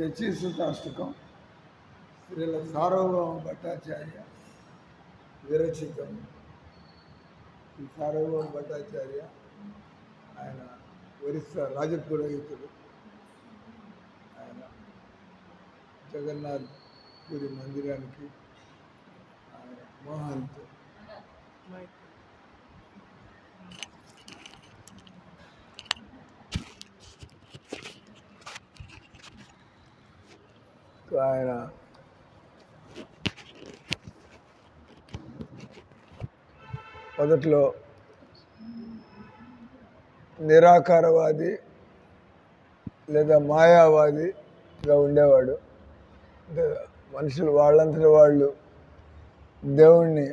శచీసుతాష్టకం శ్రీల సార్వభౌమ భట్టాచార్య విరచితం. ఈ సార్వభౌమ భట్టాచార్య ఆయన ఒరిస్సా రాజపురోహితుడు. ఆయన జగన్నాథ్ పూరి మందిరానికి ఆయన మోహంత్ ఆయన మొదట్లో నిరాకారవాది లేదా మాయావాదిగా ఉండేవాడు. మనుషులు వాళ్ళంతటి వాళ్ళు దేవుణ్ణి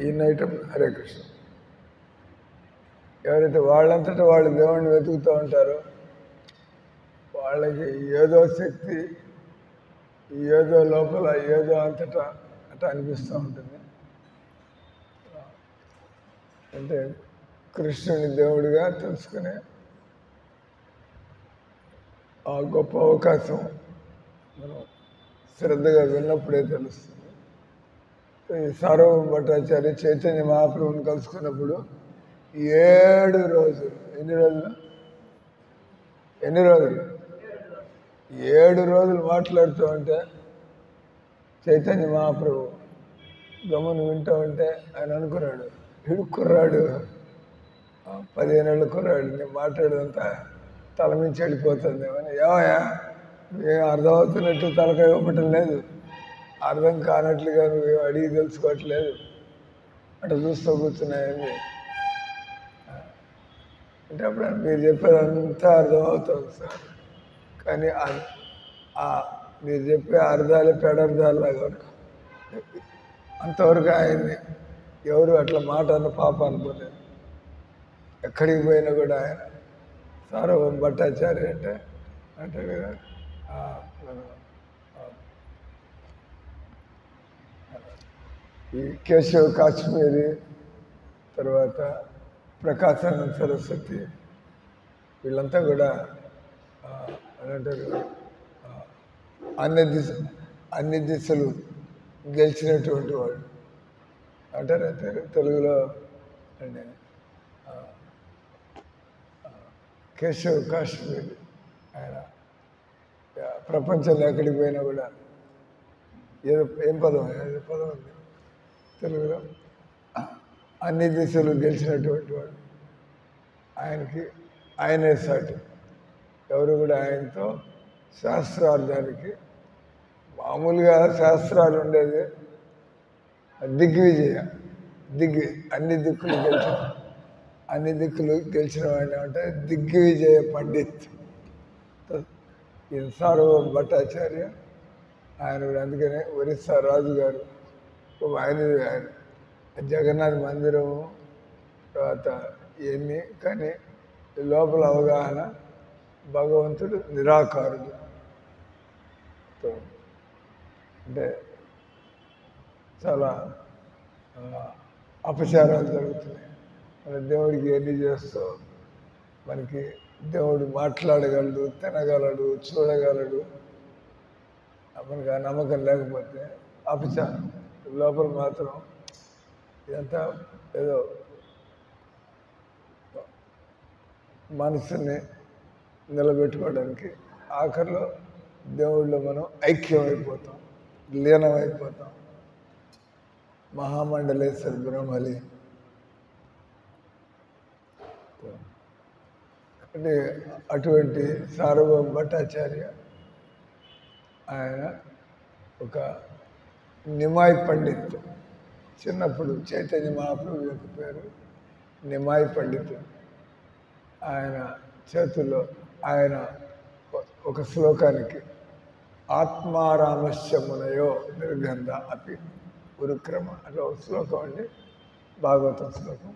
ఈ ఐటమ్ హరే కృష్ణ ఎవరైతే వాళ్ళంతటా వాళ్ళు దేవుణ్ణి వెతుకుతూ ఉంటారో వాళ్ళకి ఏదో శక్తి, ఏదో లోపల ఏదో అంతటా అట్లా అనిపిస్తూ ఉంటుంది. అంటే కృష్ణుని దేవుడిగా తెలుసుకునే ఆ గొప్ప అవకాశం మనం శ్రద్ధగా విన్నప్పుడే తెలుస్తుంది. ఈ సార్వభౌమ భట్టాచార్య చైతన్య మహాప్రభుని కలుసుకున్నప్పుడు 7 రోజులు ఎన్ని రోజులు 7 రోజులు మాట్లాడుతూ ఉంటే చైతన్య మహాప్రభు గమని వింటూ ఉంటే ఆయన అనుకున్నాడు, వీడు కుర్రాడు 15 ఏళ్ళ కుర్రాడు, నేను మాట్లాడేదంతా తల మించి వెళ్ళిపోతుంది అని. ఏమయ్యా నువ్వేం అర్థమవుతున్నట్టు తలకాయ ఇవ్వటం లేదు, అర్థం కానట్లుగా నువ్వేం అడిగి తెలుసుకోవట్లేదు, అట్లా చూస్తూ కూర్చున్నాయని. అంటే అప్పుడు మీరు చెప్పేదంతా అర్థమవుతుంది సార్, కానీ మీరు చెప్పే అర్థాలు పెడర్థాలలాగా అంతవరకు ఆయన్ని ఎవరు అట్లా మాట అన్న పాప అనుకోలేదు. ఎక్కడికి పోయినా కూడా ఆయన సార్వభౌమ భట్టాచార్య అంటే అంటాడు కదా, ఈ కేశవ్ కాశ్మీరి, తర్వాత ప్రకాశానంద సరస్వతి, వీళ్ళంతా కూడా అంటారు అన్ని దిశలు గెలిచినటువంటి వాడు అంటారు. తెలుగులో అండి కేశవ్ కాశ్మీరి ఆయన ప్రపంచంలో ఎక్కడికి పోయినా కూడా ఏం పదం ఉంది తెలుగులో, అన్ని దిశలు గెలిచినటువంటి వాడు. ఆయనే సాటి, ఎవరు కూడా ఆయనతో శాస్త్రార్థానికి మామూలుగా శాస్త్రాలు ఉండేది దిగ్విజయ అన్ని దిక్కులు గెలిచిన వాడిని అంటే దిగ్విజయ పండిత్. ఇది సార్వభౌమ భట్టాచార్య ఆయన. అందుకనే ఒరిస్సా రాజుగారు ఆయన జగన్నాథ్ మందిరము, తర్వాత ఇవన్నీ, కానీ లోపల అవగాహన భగవంతుడు నిరాకారుడు. అంటే చాలా అపచారాలు జరుగుతున్నాయి. మన దేవుడికి ఎన్ని చేస్తూ మనకి దేవుడు మాట్లాడగలడు, తినగలడు, చూడగలడు, మనకి ఆ నమ్మకం లేకపోతే అపచారం. లోపల మాత్రం ఇదంతా ఏదో మనసుని నిలబెట్టుకోవడానికి ఆఖరిలో దేవుళ్ళలో మనం ఐక్యమైపోతాం, లీనమైపోతాం. మహామండలేశ్వర బ్రహ్మలి అంటే అటువంటి సార్వభౌమ భట్టాచార్య ఆయన ఒక నిమాయ్ పండిత్. చిన్నప్పుడు చైతన్య మహాప్రభు యొక్క పేరు నిమాయ్ పండిత్. ఆయన చేతుల్లో ఆయన ఒక శ్లోకానికి ఆత్మారామశ్యమునయో నిర్గంధ అపి ఉరుక్రమ అట్లా ఒక శ్లోకం అండి, భాగవతం శ్లోకం.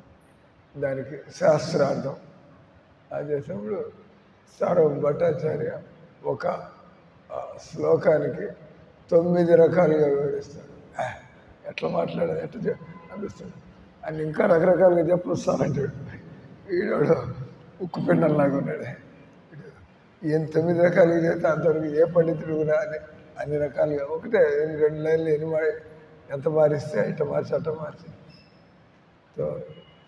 దానికి శాస్త్రార్థం చేసినప్పుడు సార్వభౌమ భట్టాచార్య ఒక శ్లోకానికి 9 రకాలుగా వివరిస్తాడు. ఎట్లా మాట్లాడేది ఎట్లా అనిపిస్తుంది అని ఇంకా రకరకాలుగా చెప్పొస్తానంటాడు. వీడోడు ఉక్కు పిండంలాగా ఉన్నాడు. ఈయన 9 రకాలుగా చేస్తే అంతవరకు ఏ పండితుడు కూడా అన్ని రకాలుగా ఒకటే 2 లైన్లు ఎంత మారిస్తే ఇట్ట మార్చి అట్ట మార్చి. సో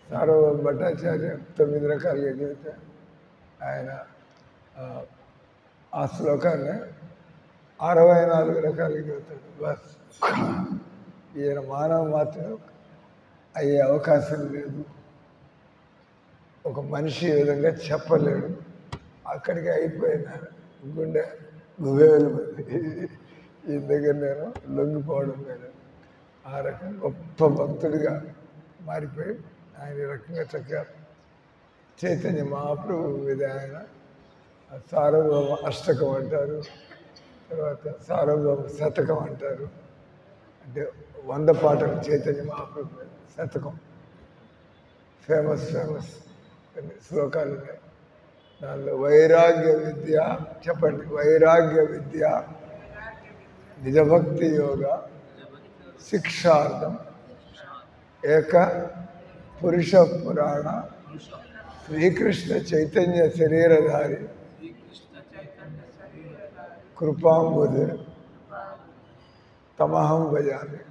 సార్వభౌమ భట్టాచార్య 9 రకాలుగా చెబితే ఆయన ఆ శ్లోకాన్ని 64 రకాలుగా చెబుతాడు. బస్ ఈయన మానవ మాత్రం అయ్యే అవకాశం లేదు. ఒక మనిషి ఈ విధంగా చెప్పలేడు. అక్కడికి అయిపోయిన గుండె గుబేలు ఈ దగ్గర నేను లొంగిపోవడం లేదు. ఆ రకంగా గొప్ప భక్తుడిగా మారిపోయి ఆయన ఈ రకంగా చక్కగా చైతన్య మహాప్రభు మీద ఆయన సార్వభౌమ అష్టకం అంటారు, తర్వాత సార్వభౌమ శతకం అంటారు. అంటే 100 పాటలు చైతన్య మహాప్రభు శతకం ఫేమస్ కొన్ని శ్లోకాలు ఉన్నాయి. దానిలో వైరాగ్య విద్య చెప్పండి, వైరాగ్య విద్య, నిజభక్తి యోగ, శిక్షార్థం, ఏక పురుష పురాణ, శ్రీకృష్ణ చైతన్య శరీరధారి, కృపాంబుధుడు, తమహం భజామి.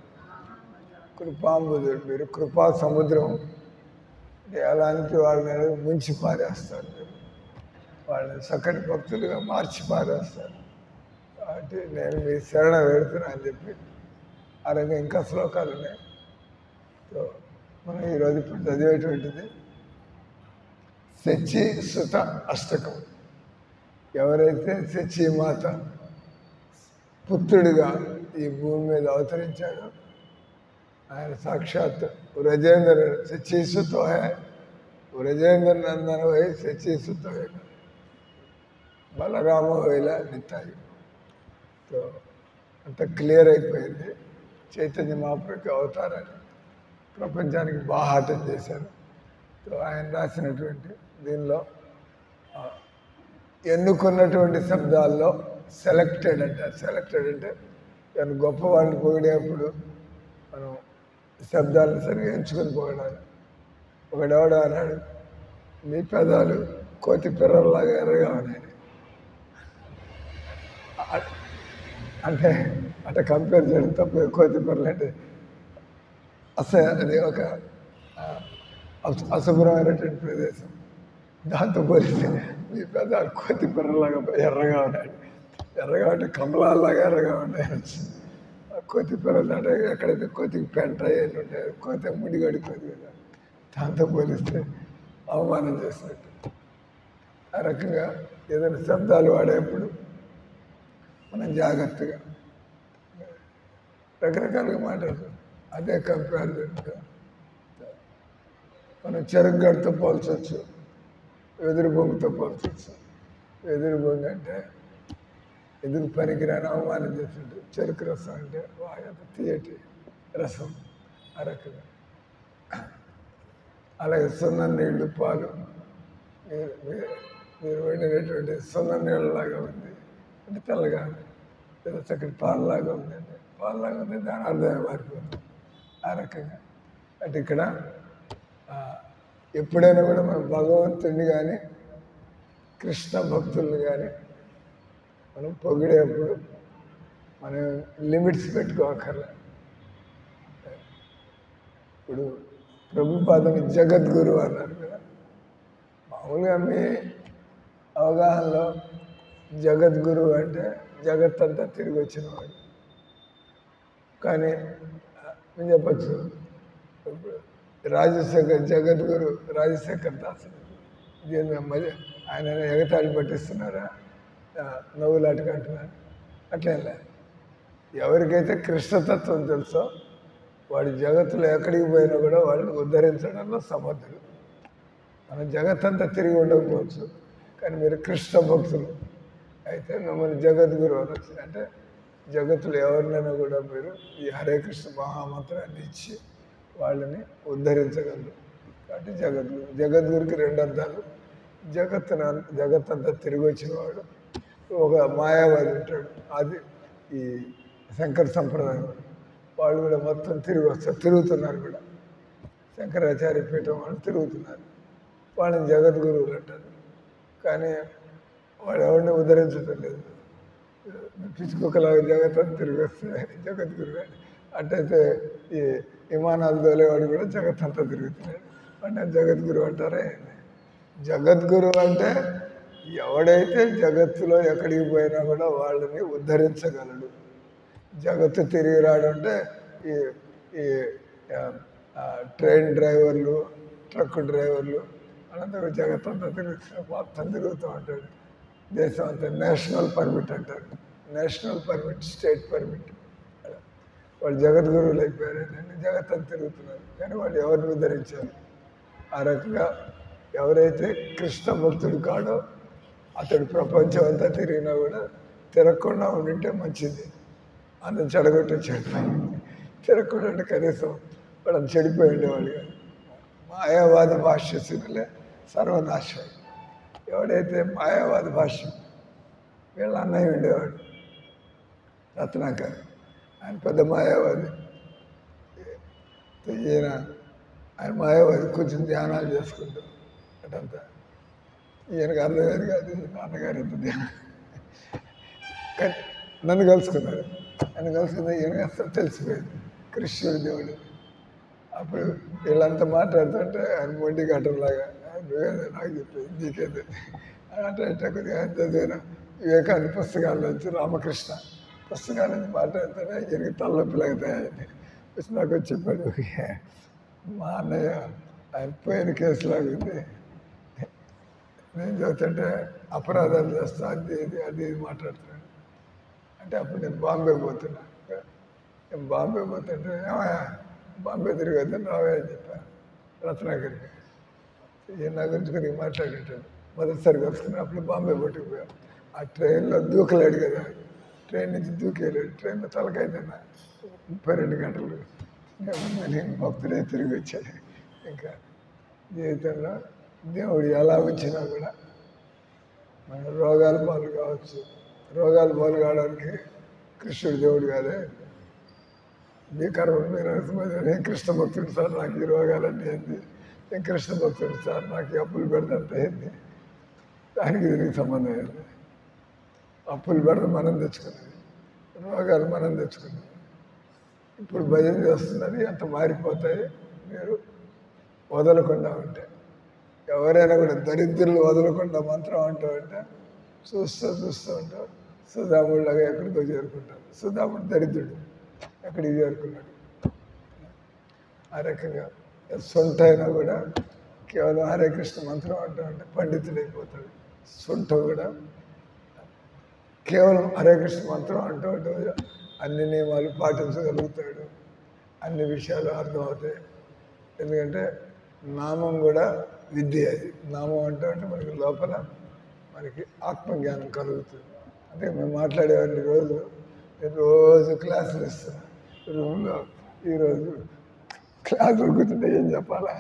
కృపాంబుధుడు, మీరు కృపా సముద్రం అలాంటి వాళ్ళని ముంచి పారేస్తారు, వాళ్ళని చక్కటి భక్తులుగా మార్చి పారేస్తారు. కాబట్టి నేను మీ శరణ వేడుతున్నా అని చెప్పి అలాగే ఇంకా శ్లోకాలు ఉన్నాయి. సో మనం ఈరోజు ఇప్పుడు చదివేటువంటిది శచి సుత అష్టకం. ఎవరైతే శచీమాత పుత్రుడిగా ఈ భూమి మీద అవతరించాడో ఆయన సాక్షాత్ వ్రజేంద్ర శచీసుతో వ్రజేంద్ర నందన వై శచీసుతో బలరామ వేలా నిత్తాయి. సో అంత క్లియర్ అయిపోయింది. చైతన్య మహాప్రభుకి అవతారాన్ని ప్రపంచానికి బాహాటం చేశారు. సో ఆయన రాసినటువంటి దీనిలో ఎన్నుకున్నటువంటి శబ్దాల్లో సెలెక్టెడ్ అంటారు. సెలెక్టెడ్ అంటే దాన్ని గొప్పవాళ్ళని పొగిడేప్పుడు మనం శబ్దాలను సరిగా ఎంచుకొని పోగడాలి. ఒకడెవడో అన్నాడు, మీ పెదాలు కోతి పిర్రల్లాగా ఎర్రగా ఉన్నాయి అంటే అట్లా కంపేర్ చేయడం తప్ప. కోతి పిర్రలు అంటే అది ఒక అశుభ్రమైనటువంటి ప్రదేశం. దాంతో పోలిస్తే మీ పెదాలు కోతి పిర్రలాగా ఎర్రగా ఉన్నాడు. ఎర్రగా అంటే కమలాల్లాగా ఎర్రగా ఉన్నాయి. కోతి పిల్లలు అంటే ఎక్కడైతే కోతికి పెంట ఏళ్ళు ఉంటాయి, కోతి ముడిగడి కోతి కదా, దాంతో పోలిస్తే అవమానం చేసినట్టు. ఆ రకంగా ఏదైనా శబ్దాలు వాడేప్పుడు మనం జాగ్రత్తగా రకరకాలుగా మాట్లాడుతాం. అదే కంపారిజన్గా మనం చెరుగడ్డతో పోల్చవచ్చు, వెదురు బొంగుతో పోల్చవచ్చు. వెదురు బొంగు అంటే ఎదురు పనికిరాని అవమానం చేస్తుంటే, చెరుకు రసం అంటే వాయత తీయటి రసం. ఆ రకంగా అలాగే సున్న నీళ్ళు పాలు, మీరు వండినటువంటి సున్న నీళ్ళలాగా ఉంది అంటే తెల్లగా లేదా చక్కటి పాలలాగా ఉందండి, పాలలాగా ఉంది, దాని అర్థమే మారిపోతుంది. ఆ రకంగా అంటే ఇక్కడ ఎప్పుడైనా కూడా మనం భగవంతుడిని కానీ కృష్ణ భక్తుల్ని కానీ మనం పొగిడేప్పుడు మనం లిమిట్స్ పెట్టుకోకర్లే. ఇప్పుడు ప్రభుపాదని జగద్గురు అన్నారు కదా. మామూలుగా మీ అవగాహనలో జగద్గురు అంటే జగత్తంతా తిరిగి వచ్చిన వాడు. కానీ నేను చెప్పచ్చు, రాజశేఖర్ జగద్గురు రాజశేఖర్ దాస్ దీని మధ్య ఆయన ఎగతాళి పట్టిస్తున్నారా, నవ్వులాటగా అంటున్నారు. అట్లా ఎవరికైతే కృష్ణతత్వం తెలుసో వాడి జగత్తులో ఎక్కడికి పోయినా కూడా వాళ్ళని ఉద్ధరించడంలో సమర్థుడు. మనం జగత్తంతా తిరిగి ఉండకపోవచ్చు, కానీ మీరు కృష్ణ భక్తులు అయితే మిమ్మల్ని జగద్గురు అనొచ్చు. అంటే జగత్తులో ఎవరినైనా కూడా మీరు ఈ హరే కృష్ణ మహామంత్రాన్ని ఇచ్చి వాళ్ళని ఉద్ధరించగలరు. కాబట్టి జగద్గురికి 2 అర్థాలు. జగత్తంతా తిరిగి వచ్చిన వాడు. ఒక మాయావాది ఉంటాడు, అది ఈ శంకర సంప్రదాయం వాళ్ళు కూడా మొత్తం తిరిగి వస్తారు, తిరుగుతున్నారు కూడా. శంకరాచార్య పీఠం వాళ్ళు తిరుగుతున్నారు, వాళ్ళని జగద్గురువులు అంటారు. కానీ వాడు ఎవరిని ఉద్ధరించడం లేదు. పిచ్చుకోకలాగా జగత్తంతా తిరిగి వస్తున్నాయి జగద్గురు. అట్టయితే ఈ విమానాలు తోలేవాడు కూడా జగత్తంతా తిరుగుతున్నాడు. అంటే జగద్గురు అంటారే. జగద్గురు అంటే ఎవడైతే జగత్తులో ఎక్కడికి పోయినా కూడా వాళ్ళని ఉద్ధరించగలడు. జగత్తు తిరిగి రాడు అంటే ఈ ఈ ట్రైన్ డ్రైవర్లు, ట్రక్ డ్రైవర్లు వాళ్ళందరూ జగత్తంతా మొత్తం తిరుగుతూ ఉంటాడు. దేశం అంతా నేషనల్ పర్మిట్ అంటారు. National permit, state permit. వాళ్ళు జగద్గురువులు అయిపోయారు. జగత్తంతా తిరుగుతున్నారు కానీ వాళ్ళు ఎవరిని ఉద్ధరించారు? ఆ రకంగా ఎవరైతే కృష్ణ భక్తుడు కాడో అతడు ప్రపంచం అంతా తిరిగినా కూడా తిరగకుండా ఉండింటే మంచిది. అందరు చెడగొట్టి చెడిపోయింది. తిరగకుండా అంటే కనీసం వాడు చెడిపోయి ఉండేవాడు కాదు. మాయావాద భాష్యశులే సర్వనాశం. ఎవడైతే మాయావాద భాష్యం వీళ్ళ అన్నయ్య ఉండేవాడు రత్నాకర్, ఆయన పెద్ద మాయావాది. ఈయన ఆయన మాయావాది కొంచెం ధ్యానాలు చేసుకుంటూ అటంతా ఈయనకు అర్థమయ్యేది కాదు. నాన్నగారు ఎంత ధ్యానం కానీ నన్ను కలుసుకున్నాడు. నన్ను కలుసుకున్న ఈయనకి అసలు తెలిసిపోయింది కృష్ణుడి దేవుడు. అప్పుడు వీళ్ళంతా మాట్లాడుతుంటే ఆయన మొండి గట్టంలాగా నువ్వేదో నాకు చెప్పేది నీకేదో అంటే కొద్దిగా ఆయన చదివిన వివేకానంద పుస్తకాల నుంచి రామకృష్ణ పుస్తకాల నుంచి మాట్లాడితేనే ఈయనకి తలనొప్పిలాగా తయారైంది. వచ్చి నాకు వచ్చి చెప్పాడు, మా అన్నయ్య ఆయన పోయిన కేసులాగా ఉంది, నేను చదువుతుంటే అపరాధాలు చేస్తా అది ఇది అది ఇది మాట్లాడుతున్నాను. అంటే అప్పుడు నేను బాంబే పోతున్నా. నేను బాంబే పోతుంటే ఏమయ్యా బాంబే తిరిగొద్దని రావే అని చెప్పాను రత్నాకర్కి. ఈయన నా గురించి కొద్దిగా మాట్లాడేటాడు. మొదటిసారి కలుసుకుని అప్పుడు బాంబే పట్టుకుపోయాం. ఆ ట్రైన్లో దూకలేడు కదా, ట్రైన్ నుంచి దూకేలేడు. ట్రైన్లో తలకైతేనా 32 గంటలు నేను భక్తుడే తిరిగి వచ్చాడు. ఇంకా జీవితంలో దేవుడు ఎలా వచ్చినా కూడా మన రోగాలు పాలు కావచ్చు. రోగాలు పాలు కావడానికి కృష్ణుడు దేవుడు కాదే. మీ కర్మలు మీరు అనుకున్నది, నేను కృష్ణ భక్తుడు సార్ నాకు ఈ రోగాలన్నీ ఏంది, నేను కృష్ణ భక్తుడు సార్ నాకు ఈ అప్పులు పెడదంత ఏంది, దానికి దీనికి సంబంధం ఏంది? అప్పులు పెడతాం మనం తెచ్చుకున్నది, రోగాలు మనం తెచ్చుకున్నది. ఇప్పుడు భజన చేస్తున్నది అంత మారిపోతాయి మీరు వదలకుండా ఉంటే. ఎవరైనా కూడా దరిద్రులు వదలకుండా మంత్రం అంటూ ఉంటే చూస్తూ ఉంటావు సుధాముడిలాగా ఎక్కడికో చేరుకుంటాడు. సుధాముడు దరిద్రుడు, ఎక్కడికి చేరుకున్నాడు. ఆ రకంగా సొంట అయినా కూడా కేవలం హరే కృష్ణ మంత్రం అంటూ ఉంటే పండితుడైపోతాడు. సొంట కూడా కేవలం హరే కృష్ణ మంత్రం అంటూ ఉంటే అన్ని నియమాలు పాటించగలుగుతాడు, అన్ని విషయాలు అర్థమవుతాయి. ఎందుకంటే నామం కూడా విద్య. అది నామం అంటే మనకి లోపల మనకి ఆత్మజ్ఞానం కలుగుతుంది. అంటే మేము మాట్లాడేవాడిని రోజు క్లాసులు ఇస్తున్నాం రూమ్లో. ఈరోజు క్లాసులు కూర్చుంటే ఏం చెప్పాలా,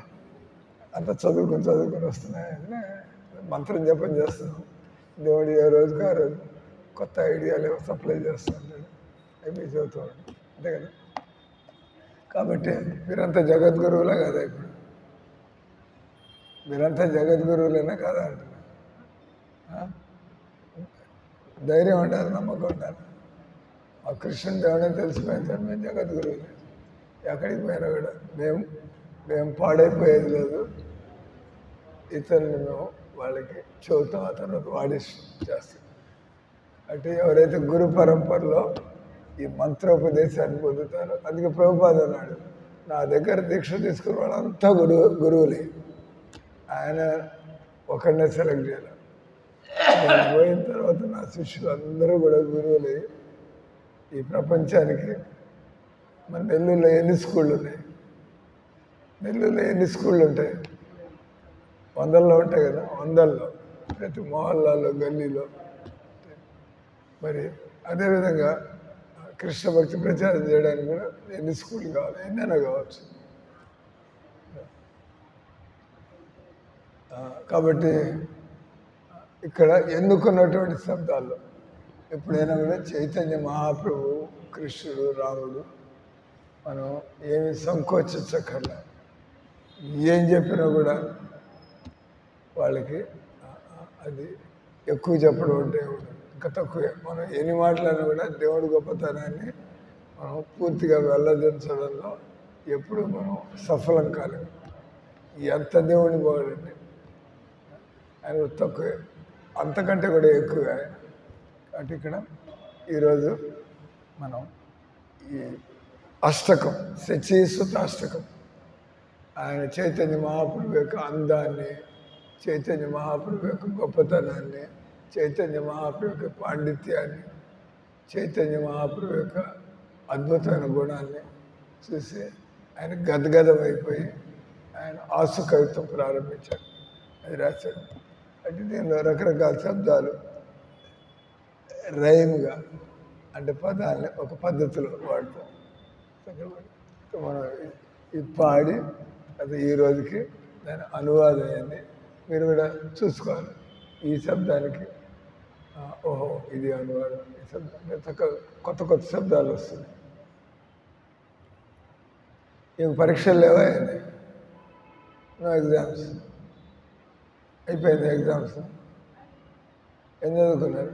అంత చదువుకొని వస్తున్నాయని మంత్రం జపం చేస్తున్నాం. దేవుడు ఏ రోజుకి ఆ రోజు కొత్త ఐడియాలు సప్లై చేస్తూ ఉంటాడు. అవి చదువుతూ ఉంటాం అంతే కదా. కాబట్టి మీరంతా జగద్గురువులే కదా, ఇప్పుడు మీరంతా జగద్గురువులేనా కదా అంటున్నా. ధైర్యం ఉండాలి, నమ్మకం ఉండాలి. ఆ కృష్ణుని దేవుడని తెలిసిపోయింది మేము జగద్గురువులే. ఎక్కడికి పోయినా కూడా మేము పాడైపోయేది లేదు. ఇతరులు మేము వాళ్ళకి చెబుతాం, అతను వాడి చేస్తాం. అంటే ఎవరైతే గురు పరంపరలో ఈ మంత్రోపదేశాన్ని పొందుతారో, అందుకే ప్రభుపాద అన్నాడు, నా దగ్గర దీక్ష తీసుకున్న వాళ్ళంతా గురువులే. ఆయన ఒకరినే సెలెక్ట్ చేయాలి. నేను పోయిన తర్వాత నా శిష్యులు అందరూ కూడా గురువులే. ఈ ప్రపంచానికి మన నెల్లూరులో ఎన్ని స్కూళ్ళు ఉన్నాయి? నెల్లూరులో ఎన్ని స్కూళ్ళు ఉంటాయి? 100లో ఉంటాయి కదా, 100లో ప్రతి మొహల్లాలో గల్లీలో. మరి అదేవిధంగా కృష్ణ భక్తి ప్రచారం చేయడానికి కూడా ఎన్ని స్కూళ్ళు కావాలి? ఎన్నైనా కావచ్చు. కాబట్టి ఇక్కడ ఎన్నుకున్నటువంటి శబ్దాల్లో ఎప్పుడైనా కూడా చైతన్య మహాప్రభు, కృష్ణుడు, రాముడు మనం ఏమి సంకోచించక్కర్లే. ఏం చెప్పినా కూడా వాళ్ళకి అది ఎక్కువ చెప్పడం అంటే ఇంకా తక్కువే. మనం ఎన్ని మాట్లాడినా కూడా దేవుడి గొప్పతనాన్ని మనం పూర్తిగా వెళ్ళదించడంలో ఎప్పుడు మనం సఫలం కాలేము. ఎంత దేవుని బాగుండండి, ఆయన తక్కువే, అంతకంటే కూడా ఎక్కువే ఆయన. కాబట్టి ఇక్కడ ఈరోజు మనం ఈ అష్టకం, శచీసుత అష్టకం, ఆయన చైతన్య మహాప్రభు యొక్క అందాన్ని, చైతన్య మహాప్రభు యొక్క గొప్పతనాన్ని, చైతన్య మహాప్రభు యొక్క పాండిత్యాన్ని, చైతన్య మహాప్రభు యొక్క అద్భుతమైన గుణాన్ని చూసి ఆయన గదగదమైపోయి ఆయన ఆసు కవిత్వం ప్రారంభించాడు. అది రాశాడు. అంటే దీనిలో రకరకాల శబ్దాలు రైమ్గా, అంటే పదాలని ఒక పద్ధతిలో వాడతాం. మనం ఇది పాడి అది ఈ రోజుకి దాని అనువాదం అయింది. మీరు కూడా చూసుకోవాలి. ఈ శబ్దానికి ఓహో ఇది అనువాదం, ఈ శబ్దం కొత్త కొత్త శబ్దాలు వస్తున్నాయి. ఇంక పరీక్షలు లేవా అయింది, నో ఎగ్జామ్స్, అయిపోయింది ఎగ్జామ్స్. ఏం చదువుకున్నారు?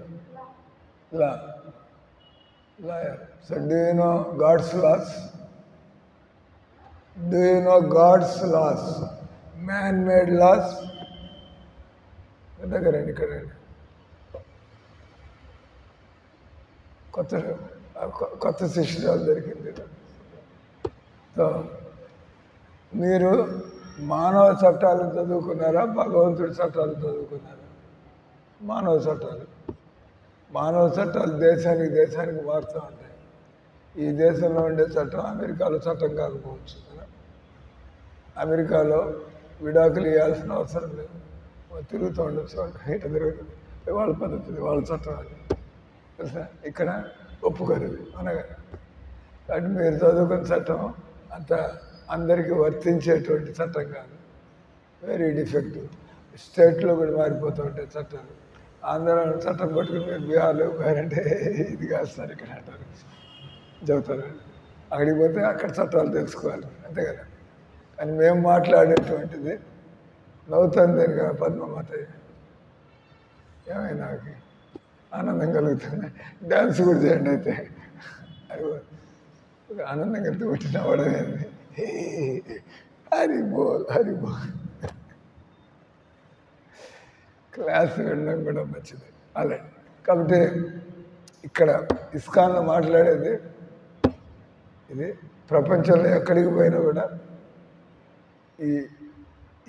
Lawyer. So do you know God's laws? Do you know God's laws? Man made laws. దగ్గరండి, ఇక్కడ కొత్త శిష్యురాలు దొరికింది. సో మీరు మానవ చట్టాలు చదువుకున్నారా, భగవంతుడి చట్టాలు చదువుకున్నారా? మానవ చట్టాలు. మానవ చట్టాలు దేశానికి మారుతూ ఉంటాయి. ఈ దేశంలో ఉండే చట్టం అమెరికాలో చట్టం కాకపోవచ్చు. అమెరికాలో విడాకులు ఇవ్వాల్సిన అవసరం లేదు, తిరుగుతూ ఉండొచ్చు, ఇట తిరుగుతుంది, వాళ్ళ పద్ధతి, వాళ్ళ చట్టం అది తెలుసా. ఇక్కడ ఒప్పుకోరు అనగా. కాబట్టి మీరు చదువుకున్న చట్టం అంత అందరికీ వర్తించేటువంటి చట్టం కాదు, వెరీ డిఫెక్టివ్. స్టేట్లో కూడా మారిపోతూ ఉంటాయి చట్టాలు. ఆంధ్రాలో చట్టం పట్టుకుని మీరు బీహార్లో పోయారంటే ఇది కాదు సార్ ఇక్కడ అంటారు, చెబుతారు. అక్కడికి పోతే అక్కడ చట్టాలు తెలుసుకోవాలి, అంతే కదా. కానీ మేము మాట్లాడేటువంటిది నవ్వుతుంది దేనిక పద్మమాత. ఏమైనా నాకు ఆనందం కలుగుతుంది. డ్యాన్స్ కూడా చేయండి అయితే, అది ఆనందం కలిగి పుట్టిన అవడమేంది. హరిబోల్ హరిబోల్. క్లాస్ వినడం కూడా మంచిది అలా. కాబట్టి ఇక్కడ ఇస్కాన్లో మాట్లాడేది ఇది ప్రపంచంలో ఎక్కడికి పోయినా కూడా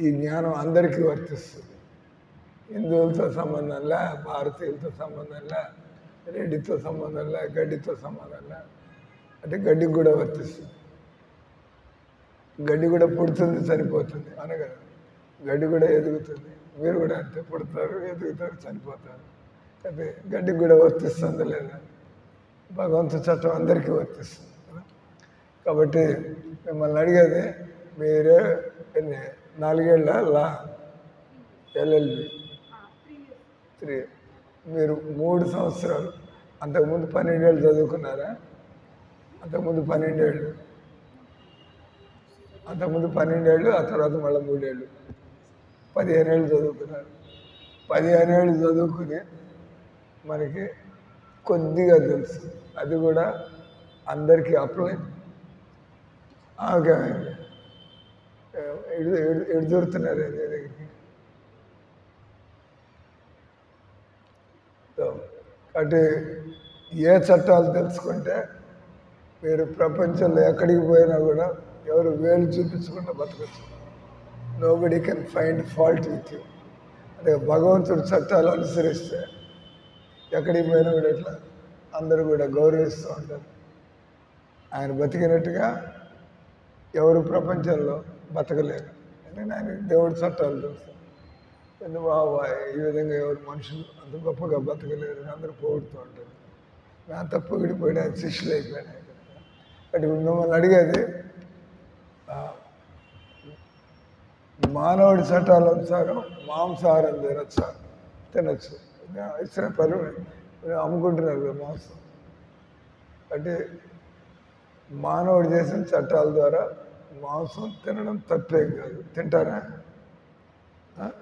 ఈ జ్ఞానం అందరికీ వర్తిస్తుంది. హిందువులతో సంబంధంలా, భారతీయులతో సంబంధంలా, రెడ్డితో సంబంధంలా, గడ్డితో సంబంధంలా. అంటే గడ్డికి కూడా వర్తిస్తుంది. గడ్డి కూడా పుడుతుంది, చనిపోతుంది అనగా గడ్డి కూడా ఎదుగుతుంది. మీరు కూడా అంతే, పుడతారు, ఎదుగుతారు, చనిపోతారు. అయితే గడ్డికి కూడా వర్తిస్తుంది లేదా? భగవంతుడి చట్టం అందరికీ వర్తిస్తుంది కదా. కాబట్టి మిమ్మల్ని అడిగేది, మీరే 4 ఏళ్ళ లా ఎల్ఎల్బి 3, మీరు 3 సంవత్సరాలు, అంతకుముందు 12 ఏళ్ళు చదువుకున్నారా? అంతకుముందు 12 ఏళ్ళు, అంతకుముందు 12 ఏళ్ళు, ఆ తర్వాత మళ్ళీ 3 ఏళ్ళు, 15 ఏళ్ళు చదువుకున్నారు. 15 ఏళ్ళు చదువుకుని మనకి కొద్దిగా తెలుసు, అది కూడా అందరికీ అప్లై. ఎడు దొరుకుతున్నారు అదే దగ్గరికి. అంటే ఏ చట్టాలు తెలుసుకుంటే మీరు ప్రపంచంలో ఎక్కడికి పోయినా కూడా ఎవరు వేలు చూపించకుండా బతకచ్చు. Nobody can find fault with you. అంటే భగవంతుడి చట్టాలు అనుసరిస్తే ఎక్కడికి పోయినా కూడా ఇట్లా అందరూ కూడా గౌరవిస్తూ ఉంటారు. ఆయన బతికినట్టుగా ఎవరు ప్రపంచంలో బతకలేరు. ఎందుకంటే ఆయన దేవుడి చట్టాలు తెలుసు. ఎందుకు ఈ విధంగా ఎవరు మనుషులు అంత గొప్పగా బతకలేరు, అందరూ పోగొడుతూ ఉంటారు. నా తప్పు విడిపోయిన శిష్యులు అయిపోయినాయి. అంటే మిమ్మల్ని అడిగేది, మానవుడి చట్టాల అనుసారం మాంసాహారం తినచ్చు. ఇచ్చిన పని అమ్ముకుంటున్నారు కదా మాంసం. అంటే మానవుడు చేసిన చట్టాల ద్వారా మాంసం తినడం తప్పేం కాదు. తింటారా?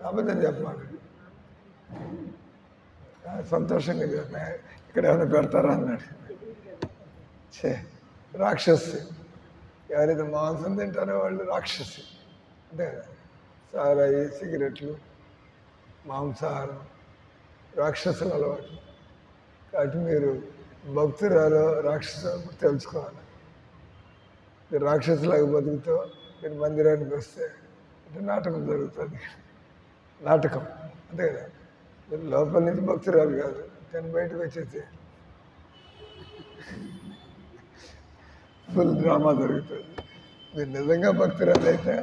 అబద్ధం చెప్పాలి. సంతోషంగా చెప్పా, ఇక్కడ ఏమైనా పెడతారా అన్నాడు. చే రాక్షసి, ఎవరైతే మాంసం తింటారో వాళ్ళు రాక్షసి. అంతే కదా, సారాయి, సిగరెట్లు, మాంసాహారం రాక్షసుల అలవాటు. కాబట్టి మీరు భక్తురాలు రాక్షసు తెలుసుకోవాలి. మీరు రాక్షసులాగా బతుకుతూ మీరు మందిరానికి వస్తే అంటే నాటకం జరుగుతుంది. నాటకం అంతే కదా, మీరు లోపల నుంచి భక్తురాలు కాదు, కానీ బయటకు వచ్చేసి ఫుల్ డ్రామా జరుగుతుంది. మీరు నిజంగా భక్తురాలు అయితే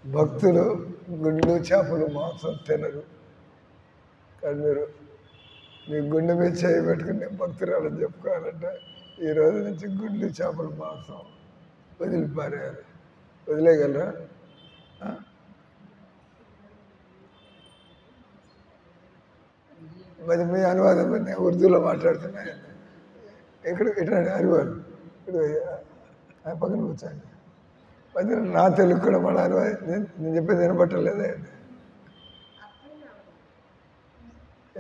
భక్తులు గుండ్లు చేపలు మాంసం తినరు. కానీ మీరు మీ గుండె మీద చేయి పెట్టుకుని భక్తురాలని చెప్పుకోవాలంటే ఈ రోజు నుంచి గుండ్లు చేపలు మాంసం వదిలిపారేయాలి. వదిలేయగలరా? మరి మీ అనువాదం నేను ఉర్దూలో మాట్లాడుతున్నా. ఇక్కడ ఇట్లా అనువాదం ఇప్పుడు పక్కన కూర్చోండి. మరి నా తెలుగు కూడా మన అనువాదం నేను చెప్పేది వినపట్టలేదే,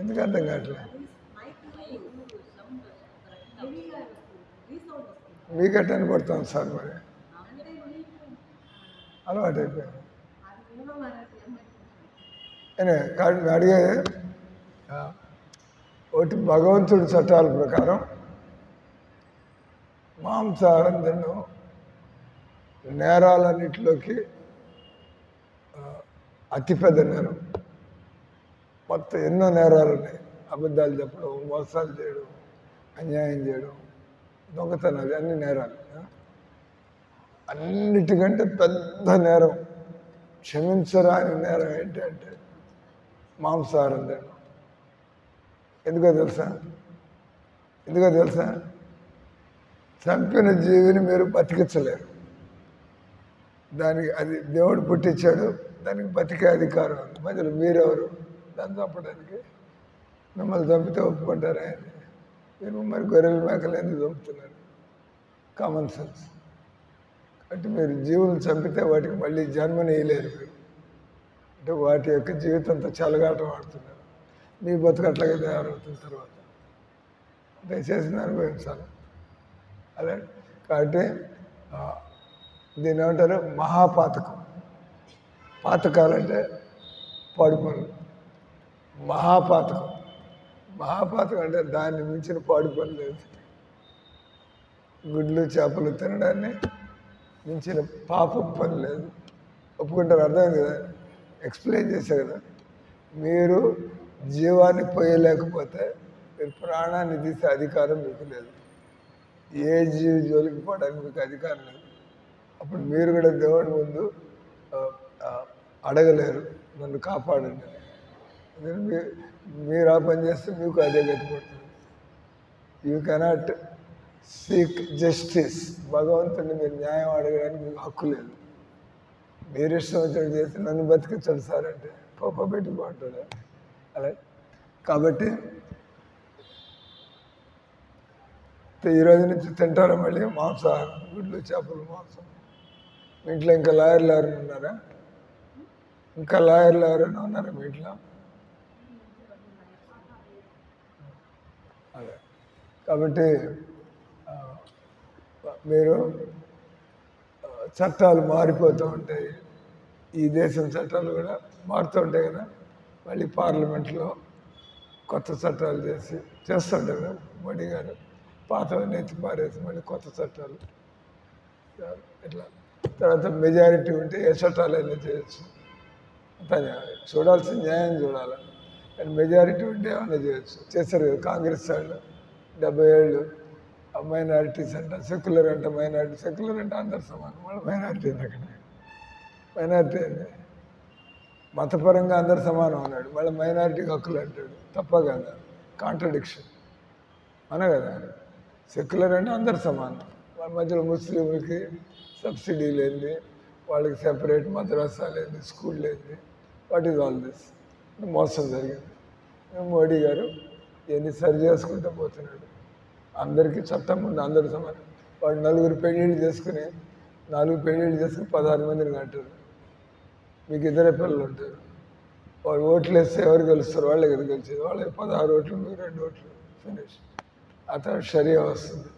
ఎందుకు అర్థం కావట్లేదు? మీకట్ట వినపడుతుంది సార్, మరి అలవాటు అయిపోయాను. కాబట్టి అడిగే ఒకటి, భగవంతుడి చట్టాల ప్రకారం మాంసాహారం తినడం నేరాలన్నింటిలోకి అతిపెద్ద నేరం. మొత్తం ఎన్నో నేరాలు ఉన్నాయి. అబద్ధాలు చెప్పడం, మోసాలు చేయడం, అన్యాయం చేయడం, దొంగతనాలు, అన్ని నేరాలు. అన్నిటికంటే పెద్ద నేరం, క్షమించరాని నేరం ఏంటంటే మాంసాహారం తినడం. ఎందుకో తెలుసా? చంపిన జీవిని మీరు బతికించలేరు. దానికి అది దేవుడు పుట్టించాడు, దానికి బతికే అధికారం ఉంది. మధ్యలో మీరెవరు దాన్ని చంపడానికి? మిమ్మల్ని చంపితే ఒప్పుకుంటారా? మీరు మరి గొర్రెల మేకలు ఎందుకు చంపుతున్నారు? Common sense. అంటే మీరు జీవులను చంపితే వాటికి మళ్ళీ జన్మనేయలేరు మీరు. అంటే వాటి యొక్క జీవితంతో చెలగాటం ఆడుతున్నారు. మీ బతుకు అట్లాగే తయారవుతున్న తర్వాత దయచేసి అనుభవించాలి. అలా కాబట్టి దీన్ని ఏమంటారు? మహాపాతకం. పాతకాలంటే పాడు పనులు. మహాపాతకం అంటే దాన్ని మించిన పాడు పనులు లేదు. గుడ్లు చేపలు తినడాన్ని మించిన పాపం పని లేదు. ఒప్పుకుంటారు? అర్థమైంది కదా, ఎక్స్ప్లెయిన్ చేశా కదా. మీరు జీవాన్ని పోయలేకపోతే మీరు ప్రాణాన్ని తీసే అధికారం మీకు లేదు. ఏ జీవి జోలికి పోవడానికి మీకు అధికారం లేదు. అప్పుడు మీరు కూడా దేవుడి ముందు అడగలేరు, నన్ను కాపాడండి. మీరు ఆ పని చేస్తే మీకు అదే గతి పడుతుంది. You cannot seek justice. భగవంతుడిని మీరు న్యాయం అడగడానికి మీకు హక్కు లేదు. మీరు ఇష్టం వచ్చినట్టు చేసి నన్ను బతికించండి సార్ అంటే పాప పెట్టి బాగుంటాడు. అలా కాబట్టి ఈ రోజు నుంచి తింటారా మళ్ళీ మాంసాహారం, గుడ్లు చేపలు మాంసం? మీ ఇంట్లో ఇంకా లాయర్లు ఎవరైనా ఉన్నారా? ఉన్నారా మీ ఇంట్లో? అదే కాబట్టి మీరు చట్టాలు మారిపోతూ ఉంటాయి. ఈ దేశం చట్టాలు కూడా మారుతూ ఉంటాయి కదా. మళ్ళీ పార్లమెంట్లో కొత్త చట్టాలు చేస్తుంటారు కదా మోడీ గారు. పాతవన్నీ ఎత్తి పారేసి మళ్ళీ కొత్త చట్టాలు ఇట్లా. తర్వాత మెజారిటీ ఉంటే ఏ చట్టాలైనా చేయొచ్చు. చూడాల్సిన న్యాయం చూడాలి. కానీ మెజారిటీ ఉంటే ఏమైనా చేయొచ్చు. చేస్తారు కదా కాంగ్రెస్ వాళ్ళు 70 ఏళ్ళు. మైనారిటీస్ అంట, సెక్యులర్ అంట, మైనారిటీ. సెక్యులర్ అంటే అందరు సమానం, మళ్ళీ మైనారిటీ ఏంది? అక్కడ మైనారిటీ ఏంది? మతపరంగా అందరు సమానం అన్నాడు, మళ్ళీ మైనారిటీకి హక్కులు అంటాడు. తప్ప కదా, కాంట్రడిక్షన్ అన కదా. సెక్యులర్ అంటే అందరు సమానం. వాళ్ళ మధ్యలో ముస్లింలకి సబ్సిడీ లేనిది, వాళ్ళకి సెపరేట్ మద్రాసా లేని, స్కూల్ లేనిది. What is all this? మోసం జరిగింది. మోడీ గారు ఇవన్నీ సరి చేసుకుంటూ పోతున్నాడు. అందరికీ చట్టం ఉంది, అందరు సమానం. వాడు 4 పెళ్ళిళ్ళు చేసుకుని 16 మందిని కంటారు. మీకు 2 పిల్లలు ఉంటారు. వాళ్ళు ఓట్లు వేస్తే ఎవరు గెలుస్తారు? వాళ్ళే కదా గెలిచేది. వాళ్ళకి 16 ఓట్లు, మీరు 2 ఓట్లు, ఫినిష్. ఆ తర్వాత షరియా వస్తుంది.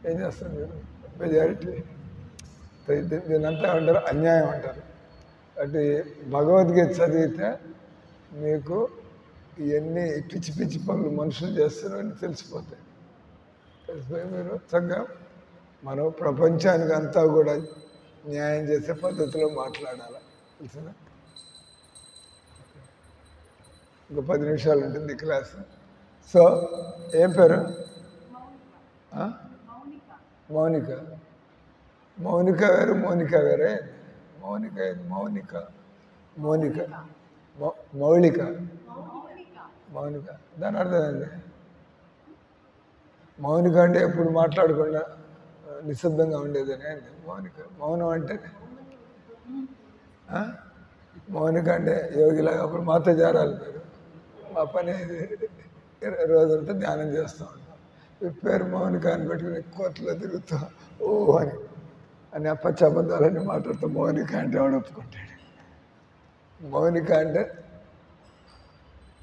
ఏం చేస్తారు మీరు? మెజారిటీ. దీనంతా అంటారు అన్యాయం అంటారు. అంటే భగవద్గీత చదివితే మీకు ఇవన్నీ పిచ్చి పిచ్చి పనులు మనుషులు చేస్తున్నారని తెలిసిపోతాయి. తెలిసిపోయి మీరు చక్కగా మనం ప్రపంచానికి అంతా కూడా న్యాయం చేసే పద్ధతిలో మాట్లాడాలి. తెలిసిందా? ఇంకో 10 నిమిషాలు ఉంటుంది క్లాస్. సో ఏం పేరు? మౌనిక. మౌనిక వేరు, మౌనిక వేరే. మౌనిక మౌనిక మౌనిక మౌలిక మౌనిక దాని అర్థం ఏంటి? మౌనిక అంటే ఎప్పుడు మాట్లాడకుండా నిశ్శబ్దంగా ఉండేదని. మౌనిక మౌనం అంటే మౌనిక అంటే యోగిలాగా అప్పుడు మాతో చేరాలి మీరు. మా పని రోజంతా ధ్యానం చేస్తూ ఉంటాం. ఈ పేరు మౌనిక అని పెట్టుకుని కోర్టులో తిరుగుతూ ఓ అని అప్పచ్చి అబద్ధాలన్నీ మాట్లాడుతూ మౌనిక అంటే వాడు ఒప్పుకుంటాడు. మౌనిక అంటే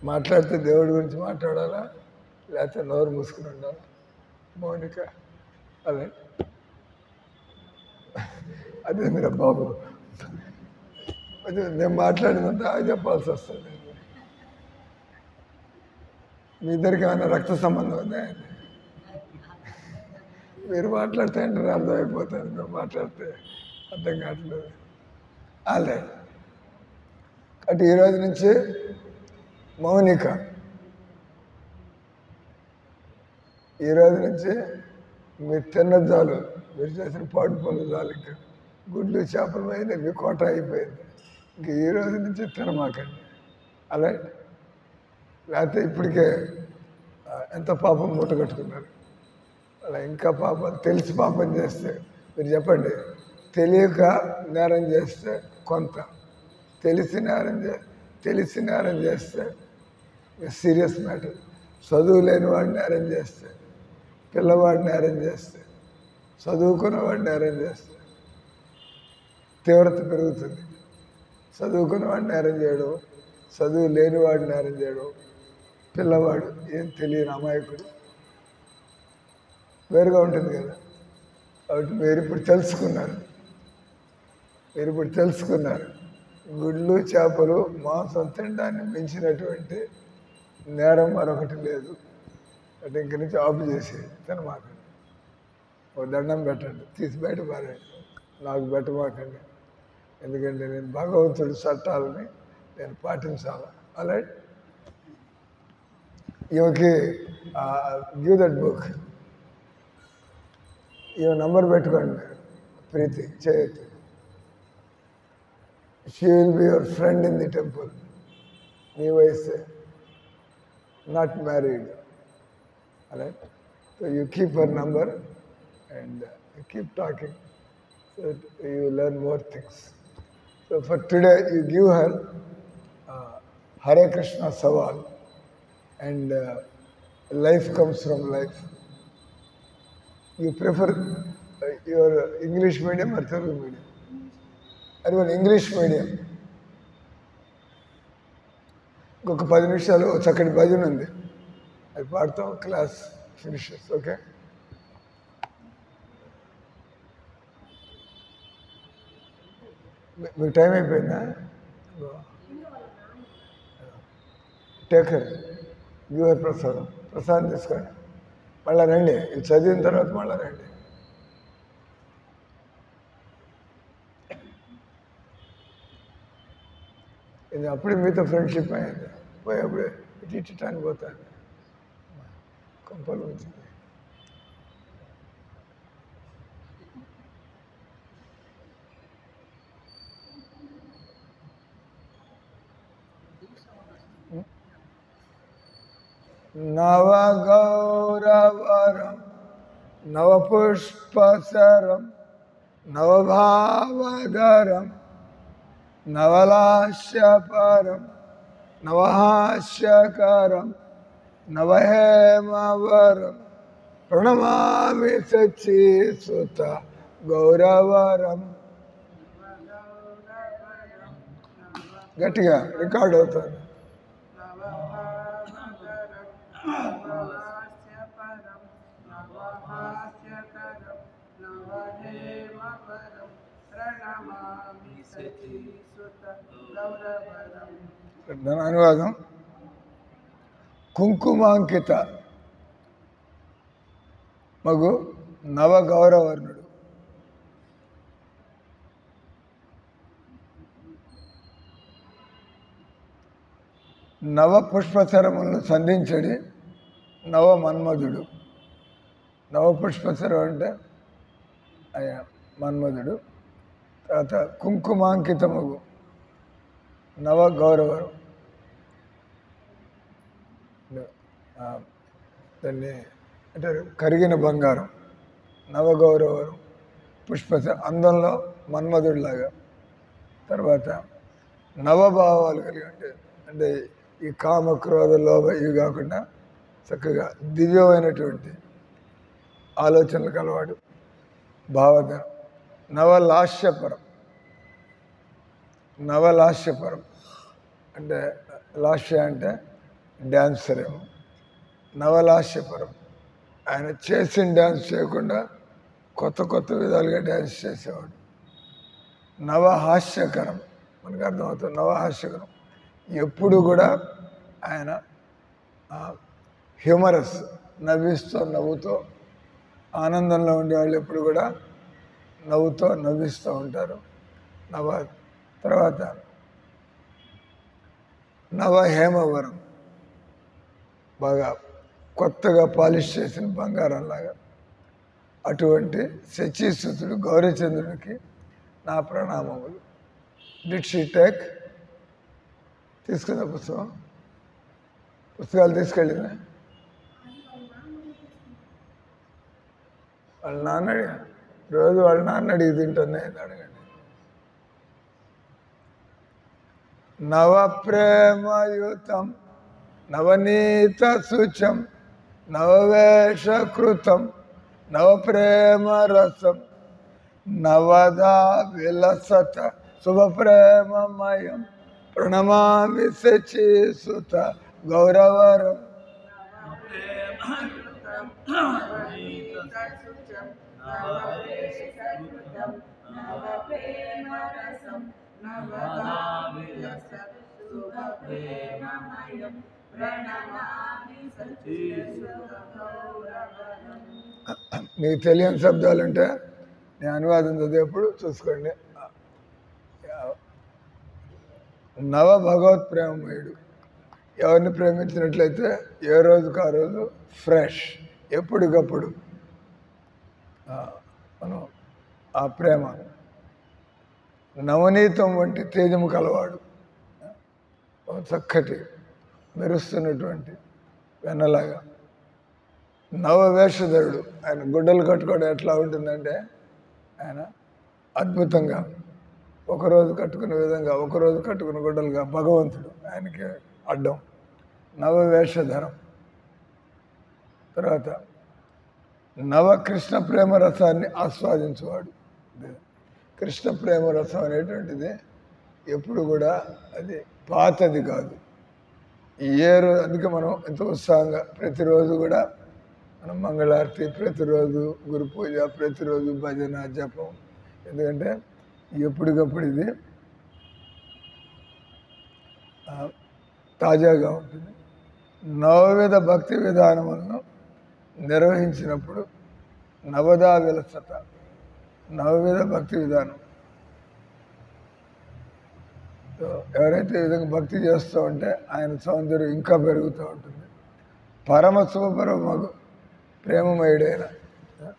మాట్లాడితే దేవుడి గురించి మాట్లాడాలా, లేకపోతే నోరు మూసుకుని ఉండాలా? మౌనిక అదే. అదే మీరు బాబు, నేను మాట్లాడినంత చెప్పాల్సి వస్తుంది. మీ ఇద్దరికి ఏమైనా రక్త సంబంధం ఉందా? మీరు మాట్లాడితే అంటే అర్థమైపోతుంది, మీరు మాట్లాడితే అర్థం కావట్లేదు. అలే అంటే ఈరోజు నుంచి మౌనిక, ఈరోజు నుంచి మీరు తిన్నది చాలు, మీరు చేసిన పాడు పనులు చాలు. ఇంకా గుడ్లు చేపలు అయినా మీ కోట అయిపోయింది. ఇంక ఈ రోజు నుంచి తినమాకండి. అలా లేకపోతే ఇప్పటికే ఎంత పాపం మూటగట్టుకున్నారు. అలా ఇంకా పాపం తెలిసి పాపం చేస్తే మీరు చెప్పండి. తెలియక నేరం చేస్తే కొంత, తెలిసి నేరం చేస్తే సీరియస్ మ్యాటర్. చదువు లేని వాడు నేరం చేస్తే, పిల్లవాడు నేరం చేస్తే, చదువుకున్నవాడు నేరం చేస్తే తీవ్రత పెరుగుతుంది. చదువుకున్నవాడు నేరం చేయడం, చదువు లేనివాడు నేరం చేయడం, పిల్లవాడు ఏం తెలియని అమాయకుడు వేరుగా ఉంటుంది కదా. కాబట్టి మీరు ఇప్పుడు తెలుసుకున్నారు గుడ్లు చేపలు మాంసం తినడాన్ని మించినటువంటి నేరం మరొకటి లేదు. అంటే ఇంక నుంచి ఆఫ్ చేసి తినమాకండి. ఓ దండం పెట్టండి, తీసి బయట పారండి. నాకు పెట్టమాకండి, ఎందుకంటే నేను భగవంతుడి చట్టాలని నేను పాటించాలి. అలా ఈమెకి గివ్ దట్ బుక్. ఈమె నంబర్ పెట్టుకోండి మీరు, ప్రీతి చేయొద్దు. She will be your friend in the temple. మీ వయసే, నాట్ మ్యారీడ్. అలా so you keep her number and keep talking so that you learn more things. So for today, you give her Hare Krishna Saval and life comes from life. You prefer your English medium or Telugu medium? Everyone English medium. ఇంకొక 10 నిమిషాలు చక్కటి భజన ఉంది, అది పాడతాం, class finishes. Okay? మీకు time అయిపోయిందా? Taker giver ప్రసాదం తీసుకోండి. మళ్ళీ రండి, ఇది చదివిన తర్వాత మళ్ళీ రండి. ఇది అప్పుడే మీతో ఫ్రెండ్షిప్ అయింది. పోయి అప్పుడే ఇట్టానికి పోతాను కొంపలు వచ్చింది. నవగౌరవరం నవపుష్పసరం నవభావధరం నవలాస్యపరం నవహాస్యకరం నవహేమవరం ప్రణమామి సచీసుత గౌరవరం గట్టిగా రికార్డ్ అవుతుంది. దాని అనువాదం కుంకుమాంకిత మగు నవ గౌరవర్ణుడు. నవ పుష్పచరములను సంధించడి నవ మన్మధుడు. నవ పుష్పచరం అంటే అయ్యా మన్మధుడు. తర్వాత కుంకుమాంకితమగు నవ గౌరవరం, దాన్ని అంటారు కరిగిన బంగారం. నవగౌరవరం పుష్పచ అందంలో మన్మధుడిలాగా. తర్వాత నవభావాలు కలిగి అంటే ఈ కామ క్రోధ లోభ ఇవి కాకుండా చక్కగా దివ్యమైనటువంటి ఆలోచనలు కలవాడు. భావధనం. నవలాస్యపరం. నవలాస్యపరం అంటే లాస్య అంటే డ్యాన్సర్ ఏమో. నవలాస్యపరం ఆయన చేసిన డ్యాన్స్ చేయకుండా కొత్త కొత్త విధాలుగా డ్యాన్స్ చేసేవాడు. నవహాస్యకరం మనకు అర్థమవుతుంది. నవహాస్యకరం ఎప్పుడు కూడా ఆయన హ్యూమరస్, నవ్వుతూ ఆనందంలో ఉండేవాళ్ళు ఎప్పుడు కూడా నవ్విస్తూ ఉంటారు. తర్వాత నవహేమవరం బాగా కొత్తగా పాలిష్ చేసిన బంగారంలాగా. అటువంటి శచీసుతుడు గౌరీచంద్రునికి నా ప్రణామములు. డిడ్ షీ టేక్ తీసుకున్న పుస్తకాలు తీసుకెళ్ళిందా? వాళ్ళ నాన్న రోజు వాళ్ళ నాన్న అడిగి తింటుంది. అడగండి. నవ ప్రేమయుతం నవనీత శుచం నవవేషకృతం నవ ప్రేమ రసం నవదా విలసత శుభ ప్రేమమయం ప్రణమామి శచీసుత గౌరవరం. మీకు తెలియని శబ్దాలుంటే నేను అనువాదం చదివేప్పుడు చూసుకోండి. నవ భగవత్ ప్రేమమయుడు. ఎవరిని ప్రేమించినట్లయితే ఏ రోజుకు ఆ రోజు ఫ్రెష్, ఎప్పటికప్పుడు మనం ఆ ప్రేమ నవనీతం వంటి తేజము కలవాడు. చక్కటి మెరుస్తున్నటువంటి వెన్నలాగా. నవవేషధరుడు. ఆయన గుడ్డలు కట్టుకోవడం ఎట్లా ఉంటుందంటే ఆయన అద్భుతంగా ఒకరోజు కట్టుకునే విధంగా, ఒకరోజు కట్టుకున్న గుడ్డలుగా భగవంతుడు ఆయనకి అడ్డం. నవవేషధరం. తర్వాత నవ కృష్ణ ప్రేమ రసాన్ని ఆస్వాదించేవాడు. కృష్ణ ప్రేమ రసం అనేటువంటిది ఎప్పుడు కూడా అది పాతది కాదు. అందుకే మనం ఎంతో ఉత్సాహంగా ప్రతిరోజు కూడా మనం మంగళారతి, ప్రతిరోజు గురు పూజ, ప్రతిరోజు భజన జపం. ఎందుకంటే ఎప్పటికప్పుడు ఇది తాజాగా ఉంటుంది. నవవిధ భక్తి విధానములను నిర్వహించినప్పుడు నవదా విలసత. నవవిధ భక్తి విధానం ఎవరైతే ఈ విధంగా భక్తి చేస్తూ ఉంటే ఆయన సౌందర్యం ఇంకా పెరుగుతూ ఉంటుంది. పరమ శుభపరమగు ప్రేమమయుడైన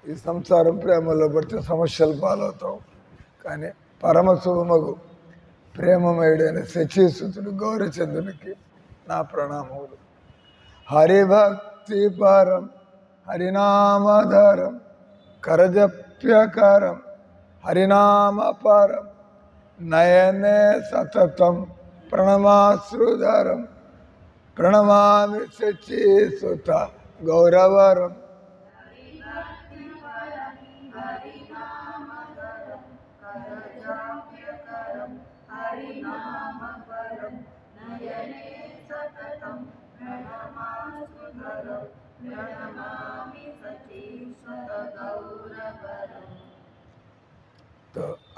ఈ సంసారం ప్రేమలో పడితే సమస్యలు పాలవుతాం. కానీ పరమ శుభమగు ప్రేమమయుడైన శచీసుతుడు గౌరీచంద్రునికి నా ప్రణామములు. హరిభక్తి పరం హరినామధారం కరజప్యకారం హరినామపారం నయనే సతతం ప్రణమాశ్రుధారం ప్రణమామి శచీసుత గౌరవరం.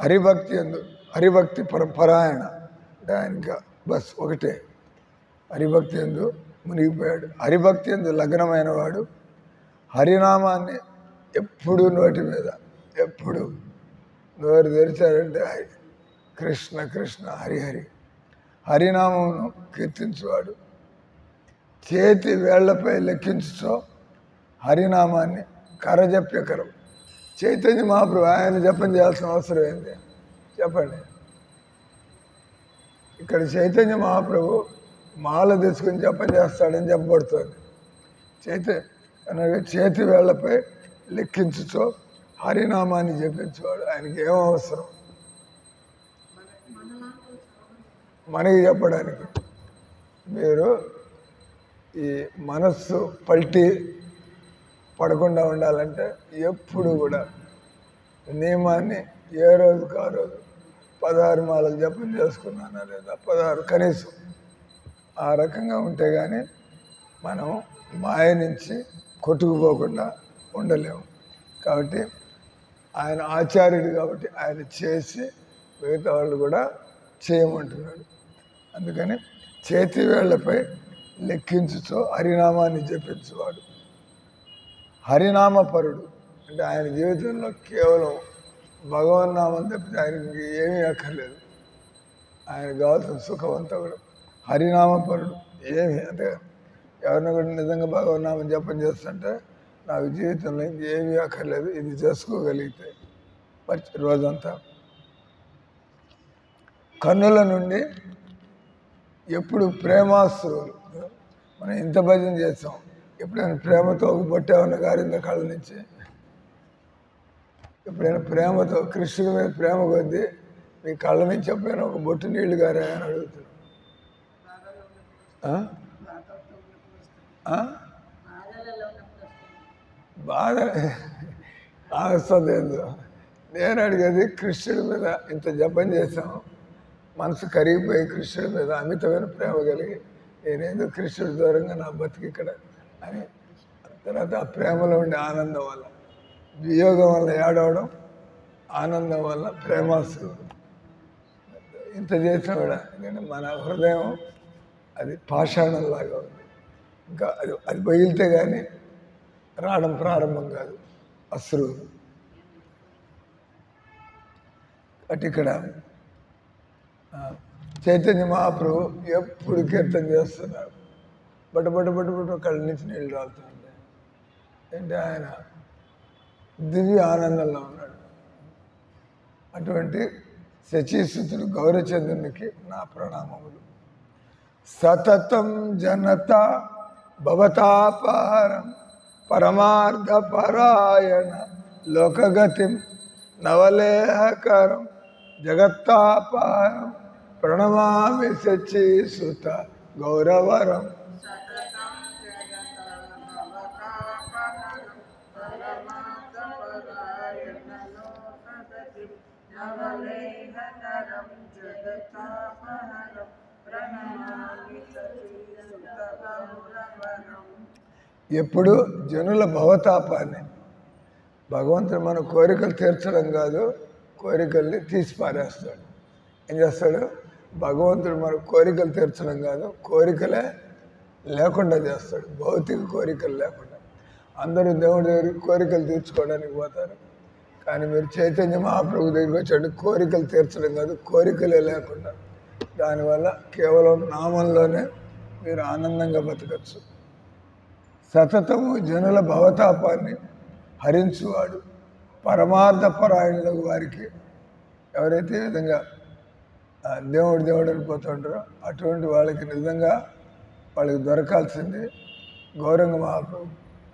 హరిభక్తి ఎందు హరిభక్తి పరాయణ అంటే ఆయనకి బస్ ఒకటే, హరిభక్తి ఎందు మునిగిపోయాడు. హరిభక్తి ఎందు లగ్నమైన వాడు హరినామాన్ని ఎప్పుడు నోటి మీద, ఎప్పుడు నోరు తెరిచాడంటే కృష్ణ కృష్ణ హరిహరి, హరినామమును కీర్తించువాడు. చేతి వేళ్లపై లెక్కించుతో హరినామాన్ని కరజప్యకరం. చైతన్య మహాప్రభు ఆయన జపం చేయాల్సిన అవసరం ఏంటి చెప్పండి? ఇక్కడ చైతన్య మహాప్రభు మాల తీసుకుని జపం చేస్తాడని చెప్పబడుతుంది. చేతి వేళ్లపై లెక్కించుతో హరినామాన్ని జపించేవాడు. ఆయనకి ఏం అవసరం మనకి చెప్పడానికి? మీరు ఈ మనస్సు పల్టీ పడకుండా ఉండాలంటే ఎప్పుడు కూడా నియమాన్ని ఏ రోజుకు ఆ రోజు 16 మాలలు జపం చేసుకున్నానా లేదా 16 కనీసం ఆ రకంగా ఉంటే కానీ మనం మాయ నుంచి కొట్టుకుపోకుండా ఉండలేము. కాబట్టి ఆయన ఆచార్యుడు కాబట్టి ఆయన చేసి మిగతా వాళ్ళు కూడా చేయమంటున్నాడు. అందుకని చేతి వేళ్లపై లెక్కించుతో హరినామాన్ని జపించేవాడు. హరినామపరుడు అంటే ఆయన జీవితంలో కేవలం భగవన్నామం తప్పితే ఆయనకి ఏమీ అక్కర్లేదు. ఆయన కావాల్సిన సుఖం అంతా కూడా హరినామపరుడు. ఏమి అంటే ఎవరిని కూడా నిజంగా భగవన్నామం జపం చేస్తుంటే నాకు జీవితంలో ఏమీ అక్కర్లేదు, ఇది చేసుకోగలిగితే రోజంతా. కన్నుల నుండి ఎప్పుడు ప్రేమాశ్రువులు. మనం ఇంత భజన చేస్తాం, ఎప్పుడైనా ప్రేమతో ఒక బొట్టు ఏమన్నా గారింద కళ్ళ నుంచి? ఎప్పుడైనా ప్రేమతో కృష్ణుడి మీద ప్రేమ కొద్దీ మీ కళ్ళ నుంచి ఎప్పుడైనా ఒక బొట్టు నీళ్లు గారాయని అడుగుతున్నాం. బాధ వస్తుంది ఏందో. నేను అడిగేది కృష్ణుడి మీద ఇంత జపం చేసాం, మనసు కరిగిపోయి కృష్ణుడి మీద అమితమైన ప్రేమ కలిగి నేనేదో కృష్ణుడి దూరంగా నా బతికి ఇక్కడ అని. తర్వాత ఆ ప్రేమలో ఉండే ఆనందం వల్ల, వియోగం వల్ల ఏడవడం, ఆనందం వల్ల ప్రేమాసు. ఇంత చేసినా కూడా నేను మన హృదయం అది పాషాణంలాగా ఉంది. ఇంకా అది బయలితే కానీ రావడం ప్రారంభం కాదు అశ్రువు. అటు ఇక్కడ చైతన్య మహాప్రభు ఎప్పుడు కీర్తన చేస్తున్నాడు. బట్ట కళ్ళ నుంచి నీళ్ళు రాలుతుంటాయి. అంటే ఆయన దివ్య ఆనందంలో ఉన్నాడు. అటువంటి శచీసుతుడు గౌరచంద్రునికి నా ప్రణామములు. సతతం జనత భవతాపహరం పరమార్థ పరాయణ లోకగతిం నవలేహకరం జగత్తాపహరం ప్రణమామి శచీసుత గౌరవరం. ఎప్పుడు జనుల భవతాపాన్ని, భగవంతుడు మన కోరికలు తీర్చడం కాదు, కోరికల్ని తీసి పారేస్తాడు. ఏం చేస్తాడు? భగవంతుడు మన కోరికలు తీర్చడం కాదు, కోరికలే లేకుండా చేస్తాడు. భౌతిక కోరికలు లేకుండా. అందరూ దేవుడి దగ్గరికి కోరికలు తీర్చుకోవడానికి పోతారు, కానీ మీరు చైతన్య మహాప్రభు దగ్గరికి వచ్చాడు కోరికలు తీర్చడం కాదు, కోరికలే లేకుండా. దానివల్ల కేవలం నామంలోనే మీరు ఆనందంగా బతకచ్చు. సతతము జనుల భవతాపాన్ని హరించువాడు పరమార్థ పరాయణులకు వారికి. ఎవరైతే ఈ విధంగా దేవుడు అనిపోతుంటారో అటువంటి వాళ్ళకి నిజంగా వాళ్ళకి దొరకాల్సింది గౌరంగ మహాప్రభు.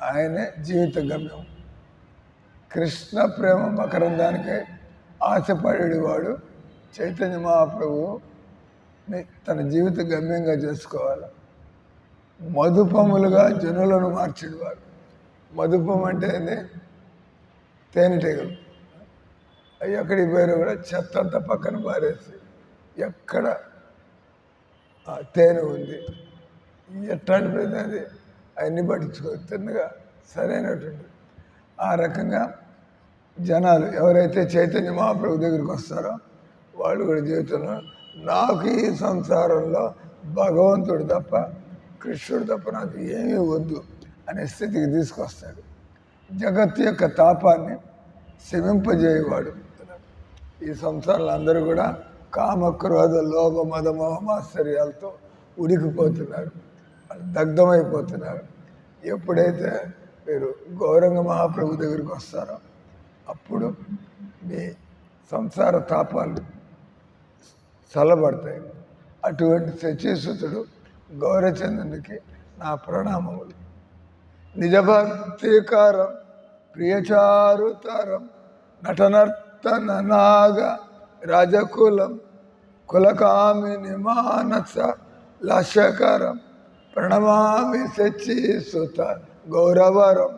ఆయనే జీవిత గమ్యం. కృష్ణ ప్రేమ మకరందానికై ఆశపడేవాడు చైతన్య మహాప్రభుని తన జీవిత గమ్యంగా చేసుకోవాలి. మధుపములుగా జనులను మార్చేవాడు. మధుపం అంటే తేనెటీగలు. అవి ఎక్కడికి పోయినా కూడా చెత్త అంతా పక్కన పారేసి ఎక్కడ తేనె ఉంది. ఎట్లాంటి ప్రతి అది అవన్నీ పట్టించుకో తిన్నగా సరైనటువంటి ఆ రకంగా జనాలు ఎవరైతే చైతన్య మహాప్రభు దగ్గరికి వస్తారో వాళ్ళు కూడా జీవితంలో నాకు ఈ సంసారంలో భగవంతుడు తప్ప కృష్ణుడు తప్ప నాకు ఏమీ వద్దు అనే స్థితికి తీసుకొస్తాడు. జగత్తు యొక్క తాపాన్ని శమింపజేయవాడు. ఈ సంసారాలు అందరూ కూడా కామక్రోధ లోభ మద మోహమాశ్చర్యాలతో ఉడికిపోతున్నారు, వాళ్ళు దగ్ధమైపోతున్నారు. ఎప్పుడైతే మీరు గౌరంగ మహాప్రభు దగ్గరికి వస్తారో అప్పుడు మీ సంసార తాపాలు చల్లబడతాయి. అటువంటి సచీసుతుడు గౌరచంద్రునికి నా ప్రణామములు. నిజభక్తికారం ప్రియచారుతరం నటనర్తన నాగ రాజకులం కులకామిని మానస లాస్యకరం ప్రణమామి సచీసుత గౌరవరం.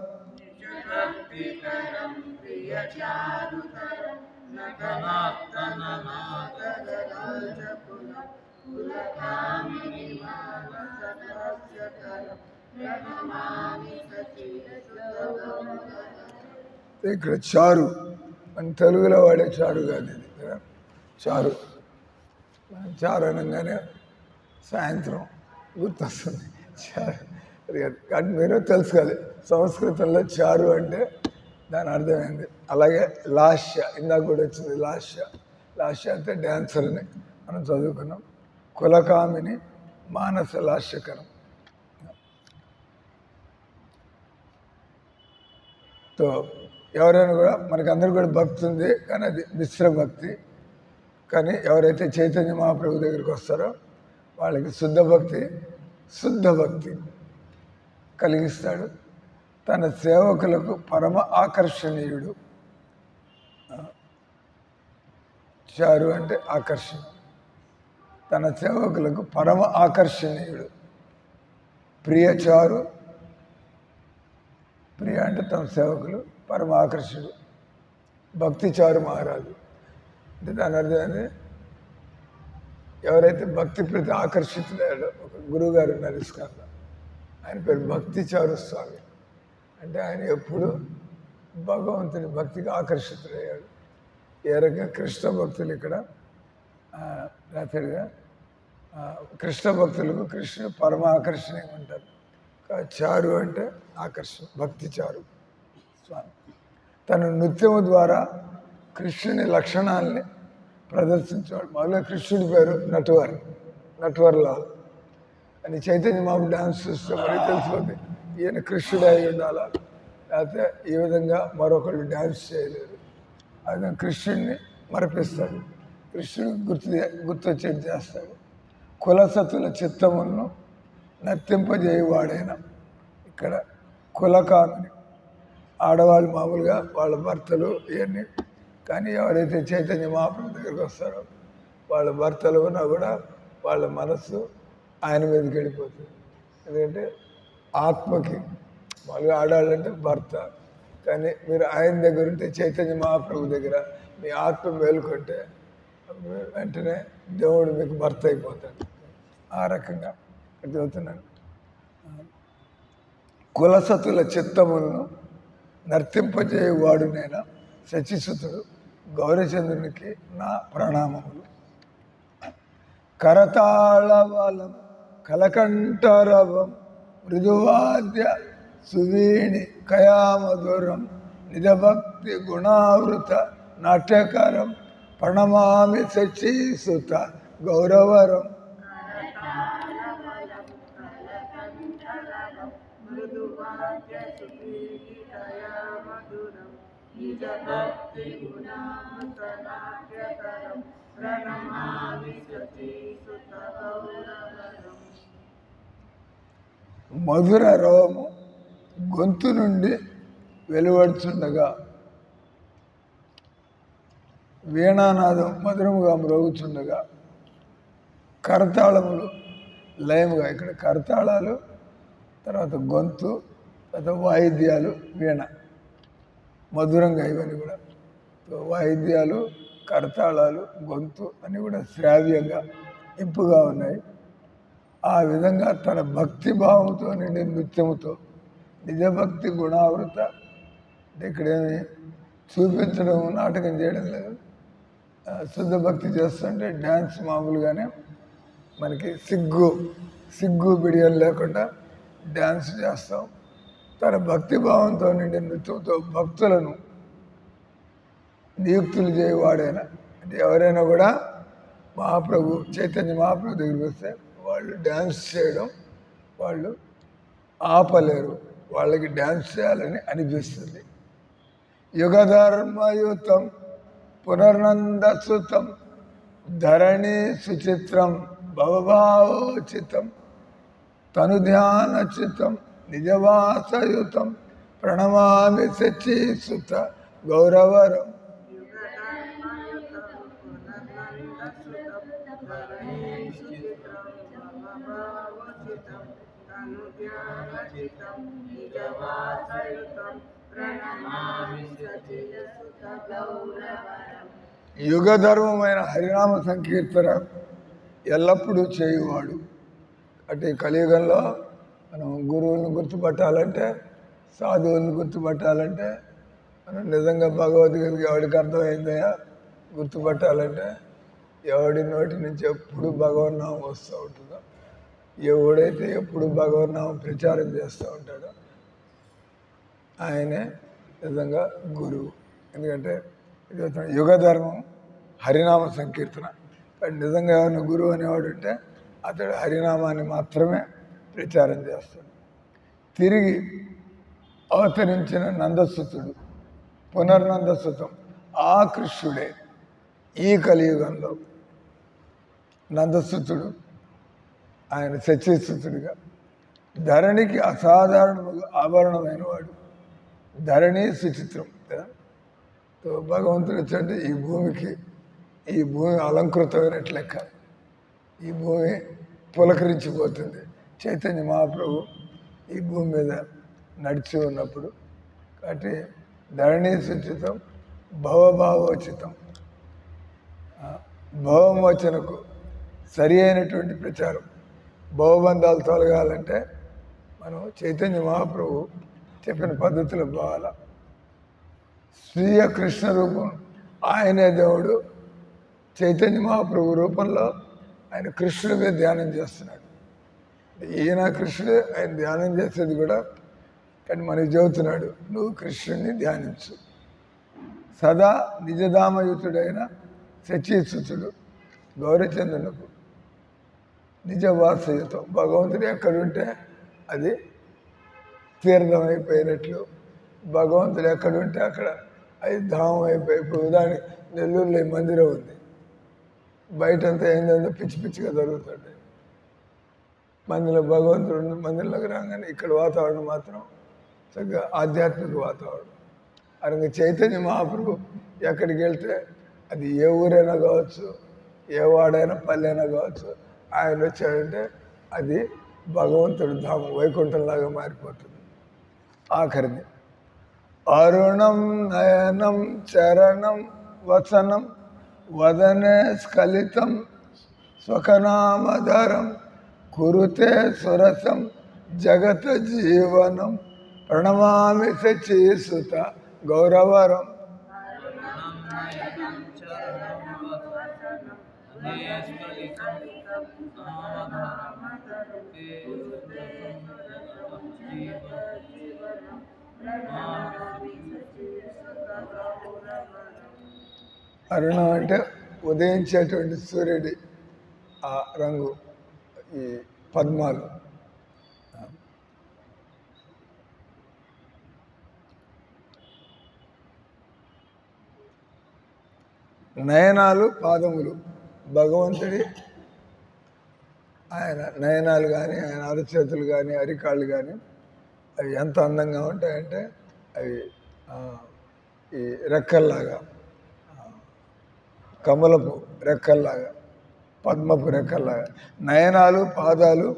ఇక్కడ చారు మన తెలుగులో వాడే చారు కాదు ఇది కదా. చారు చారు అనగానే సాయంత్రం గుర్తొస్తుంది చారు. కానీ మీరు తెలుసుకోవాలి సంస్కృతంలో చారు అంటే దాని అర్థమైంది. అలాగే లాస్య ఇందాక కూడా వచ్చింది. లాస్య అంటే డ్యాన్సర్ అని మనం చదువుకున్నాం. కులకామిని మానస లాస్యకరం. తో ఎవరైనా కూడా మనకందరూ కూడా భక్తి ఉంది, కానీ అది మిశ్ర భక్తి. కానీ ఎవరైతే చైతన్య మహాప్రభు దగ్గరికి వస్తారో వాళ్ళకి శుద్ధ భక్తి కలిగిస్తాడు. తన సేవకులకు పరమ ఆకర్షణీయుడు. చారు అంటే ఆకర్షణ. తన సేవకులకు పరమ ఆకర్షణీయుడు. ప్రియచారు, ప్రియ అంటే తమ సేవకులు, పరమ ఆకర్షుడు. భక్తి చారు మహారాజు అంటే దాని అర్థమైంది. ఎవరైతే భక్తి ప్రతి ఆకర్షితులయ్యాడో, ఒక గురువుగారు ఉన్నారు ఇస్కాన్లో, ఆయన పేరు భక్తి చారు స్వామి. అంటే ఆయన ఎప్పుడు భగవంతుని భక్తికి ఆకర్షితులయ్యాడు. ఏ రకంగా కృష్ణ భక్తులు ఇక్కడ రాత్రిగా కృష్ణ భక్తులకు కృష్ణుడు పరమ ఆకర్షణీయంగా ఉంటారు. చారు అంటే ఆకర్షణ, భక్తి చారు స్వామి. తన నృత్యము ద్వారా కృష్ణుని లక్షణాలని ప్రదర్శించేవాడు. మొదలు కృష్ణుడి పేరు నట్వర్లాల్ అని. చైతన్య మాపు డ్యాన్స్ చూస్తే మనకి తెలిసిపోతుంది ఈయన కృష్ణుడే అయి ఉండాలా, లేకపోతే ఈ విధంగా మరొకళ్ళు డ్యాన్స్ చేయలేరు. అది కృష్ణుడిని మరపిస్తాడు, కృష్ణుడు గుర్తొచ్చేది చేస్తాడు. కులసతుల చిత్తములను నర్తింపజేయవాడైన. ఇక్కడ కులకామిని ఆడవాళ్ళు మామూలుగా వాళ్ళ భర్తలు ఇవన్నీ, కానీ ఎవరైతే చైతన్య మహాప్రభు దగ్గరికి వస్తారో వాళ్ళ భర్తలు ఉన్నా కూడా వాళ్ళ మనస్సు ఆయన మీదకి వెళ్ళిపోతుంది. ఎందుకంటే ఆత్మకి మామూలుగా ఆడాలంటే భర్త, కానీ మీరు ఆయన దగ్గర ఉంటే చైతన్య మహాప్రభు దగ్గర మీ ఆత్మ మేలుకుంటే వెంటనే దేవుడు మీకు భర్త అయిపోతాడు. ఆ రకంగా చదువుతున్నాను. కులసతుల చిత్తములను నర్తింపజేయవాడునైనా శచిసుతుడు గౌరచంద్రునికి నా ప్రణామములు. కరతాళవలం కలకంఠరవం మృదువాద్య సువీణి కయామధురం నిజభక్తి గుణావృత నాట్యకరం ప్రణమామి శచీసుత గౌరవరం. మధుర రవము గొంతు నుండి వెలువడుచుండగా వీణానాదం మధురముగా మ్రోగుచుండగా కరతాళములు లయముగా, ఇక్కడ కరతాళాలు తర్వాత గొంతు తర్వాత వాయిద్యాలు వీణ మధురంగా, ఇవన్నీ కూడా వాయిద్యాలు కరతాళాలు గొంతు అన్నీ కూడా శ్రావ్యంగా ఇంపుగా ఉన్నాయి. ఆ విధంగా తన భక్తి భావంతో నిండి నృత్యముతో నిజభక్తి గుణావృత. ఇక్కడేమి చూపించడం నాటకం చేయడం లేదు. శుద్ధ భక్తి చేస్తుంటే డ్యాన్స్ మామూలుగానే మనకి సిగ్గు బిడియం లేకుండా డ్యాన్స్ చేస్తాం. తన భక్తి భావంతో నిండి నృత్యంతో భక్తులను నియుక్తులు చేయవాడైనా, అంటే ఎవరైనా కూడా చైతన్య మహాప్రభు దగ్గరికి వస్తే వాళ్ళు డ్యాన్స్ చేయడం వాళ్ళు ఆపలేరు. వాళ్ళకి డ్యాన్స్ చేయాలని అనిపిస్తుంది. యుగధర్మయుతం పునర్నందసుతం ధరణి సుచిత్రం భవభావోచితం తనుధ్యానచితం నిజవాసయుతం ప్రణమామి సచీసుత గౌరవరం. యుగధర్మమైన హరినామ సంకీర్తన ఎల్లప్పుడూ చేయువాడు. అంటే కలియుగంలో మనం గురువులను గుర్తుపట్టాలంటే, సాధువులను గుర్తుపట్టాలంటే, మనం నిజంగా భగవద్గీతకి ఎవరికి అర్థమైందయా గుర్తుపట్టాలంటే, ఎవడి నోటి నుంచి ఎప్పుడు భగవన్నామం వస్తూ ఉంటుందో, ఎవడైతే ఎప్పుడు భగవన్నామం ప్రచారం చేస్తూ ఉంటాడో ఆయనే నిజంగా గురువు. ఎందుకంటే ఇది యుగధర్మం హరినామ సంకీర్తన. నిజంగా ఎవరైనా గురువు అనేవాడు అంటే అతడు హరినామాన్ని మాత్రమే ప్రచారం చేస్తాడు. తిరిగి అవతరించిన నందసుతుడు పునర్నందసుతం ఆ కృష్ణుడే ఈ కలియుగంలో నందసుతుడు, ఆయన సచీసుతుడిగా ధరణికి అసాధారణ ఆభరణమైన వాడు. ధరణి సుచిత్రం కదా. భగవంతుడు వచ్చంటే ఈ భూమి అలంకృతమైనట్లు లెక్క. ఈ భూమి పులకరించిపోతుంది. చైతన్య మహాప్రభు ఈ భూమి మీద నడిచి ఉన్నప్పుడు. కాబట్టి ధరణి సుచితం భవభావోచితం, భవమోచనకు సరి అయినటువంటి ప్రచారం. భవబంధాలు తొలగాలంటే మనం చైతన్య మహాప్రభు చెప్పిన పద్ధతిలో పోవాల. స్వీయ కృష్ణ రూపం ఆయనే దేవుడు. చైతన్య మహాప్రభు రూపంలో ఆయన కృష్ణుడి మీద ధ్యానం చేస్తున్నాడు. ఈయన కృష్ణుడే, ఆయన ధ్యానం చేసేది కూడా. కానీ మనకి చెబుతున్నాడు, నువ్వు కృష్ణుడిని ధ్యానించు. సదా నిజధామయుతుడైన సచీసుతుడు గౌరచంద్రునకు నిజవాసయుతం. భగవంతుడు ఎక్కడుంటే అది తీర్థం అయిపోయినట్లు. భగవంతుడు ఎక్కడుంటే అక్కడ అది ధామం అయిపోయి. ఇప్పుడు ఉదాహరణ నెల్లూరులో ఈ మందిరం ఉంది. బయటంతా ఏంటంటే పిచ్చి పిచ్చిగా జరుగుతుంది. మందిలో భగవంతుడు మందిరంలోకి రాగానే ఇక్కడ వాతావరణం మాత్రం చక్కగా ఆధ్యాత్మిక వాతావరణం. అలాగే చైతన్య మహాప్రభు ఎక్కడికి వెళ్తే అది ఏ ఊరైనా కావచ్చు, ఏ వాడైనా పల్లెైనా కావచ్చు, ఆయన వచ్చాడంటే అది భగవంతుడు ధామం వైకుంఠంలాగా మారిపోతుంది. ఆఖరిది అరుణం నయనం చరణం వచనం వదనే స్ఖలితం స్వకనామధరం కురుతే సురసం జగత జీవనం ప్రణమామి సచీసుత గౌరవరం. అరుణం అంటే ఉదయించేటువంటి సూర్యుడి ఆ రంగు, ఈ పద్మాలు. నయనాలు పాదములు భగవంతుడి. ఆయన నయనాలు కానీ, ఆయన అరచేతులు కానీ, అరికాళ్ళు కానీ అవి ఎంత అందంగా ఉంటాయంటే అవి ఈ రెక్కల్లాగా, కమలపు రెక్కల్లాగా, పద్మపు రెక్కల్లాగా. నయనాలు పాదాలు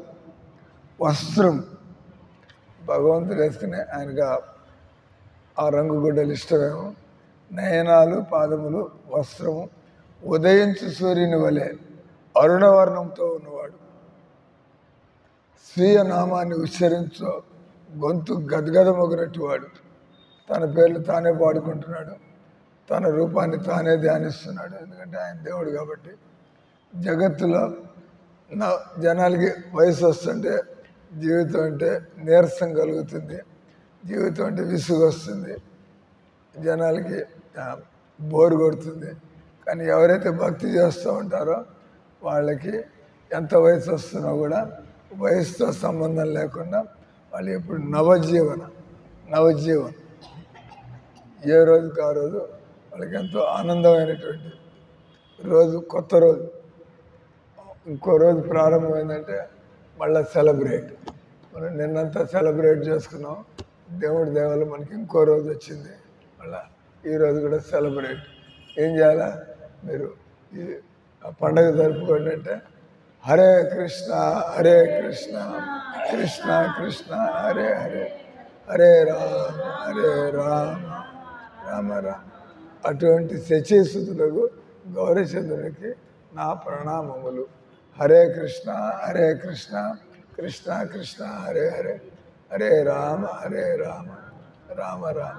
వస్త్రం భగవంతుడు వేసుకునే ఆయనగా ఆ రంగు గుడ్డలు ఇష్టమేమో. నయనాలు పాదములు వస్త్రము ఉదయించు సూర్యుని వలె అరుణవర్ణంతో ఉన్నవాడు. స్వీయ నామాన్ని ఉచ్చరించో గొంతు గద్గదమొగినట్టు వాడు. తన పేర్లు తానే పాడుకుంటున్నాడు, తన రూపాన్ని తానే ధ్యానిస్తున్నాడు. ఎందుకంటే ఆయన దేవుడు కాబట్టి. జగత్తులో జనాలకి వయసు వస్తుంటే జీవితం అంటే నీరసం కలుగుతుంది, జీవితం అంటే విసుగు వస్తుంది, జనాలకి బోరు కొడుతుంది. కానీ ఎవరైతే భక్తి చేస్తూ ఉంటారో వాళ్ళకి ఎంత వయసు వస్తున్నా కూడా వయసుతో సంబంధం లేకుండా వాళ్ళు ఎప్పుడు నవజీవనం. ఏ రోజుకి ఆ రోజు వాళ్ళకి ఎంతో ఆనందమైనటువంటి రోజు, కొత్త రోజు. ఇంకో రోజు ప్రారంభమైందంటే మళ్ళీ సెలబ్రేట్. మనం నిన్నంతా సెలబ్రేట్ చేసుకున్నాం, దేవుడి దేవాలు మనకి ఇంకో రోజు వచ్చింది, మళ్ళీ ఈరోజు కూడా సెలబ్రేట్. ఏం చేయాలా? మీరు ఈ పండగ జరుపుకోండి అంటే హరే కృష్ణ హరే కృష్ణ కృష్ణ కృష్ణ హరే హరే, హరే రామ రామ రామ. అటువంటి శచీసుతులకు గౌరీచంద్రునికి నా ప్రణామములు. హరే కృష్ణ కృష్ణ కృష్ణ హరే హరే, హరే రామ రామ రామ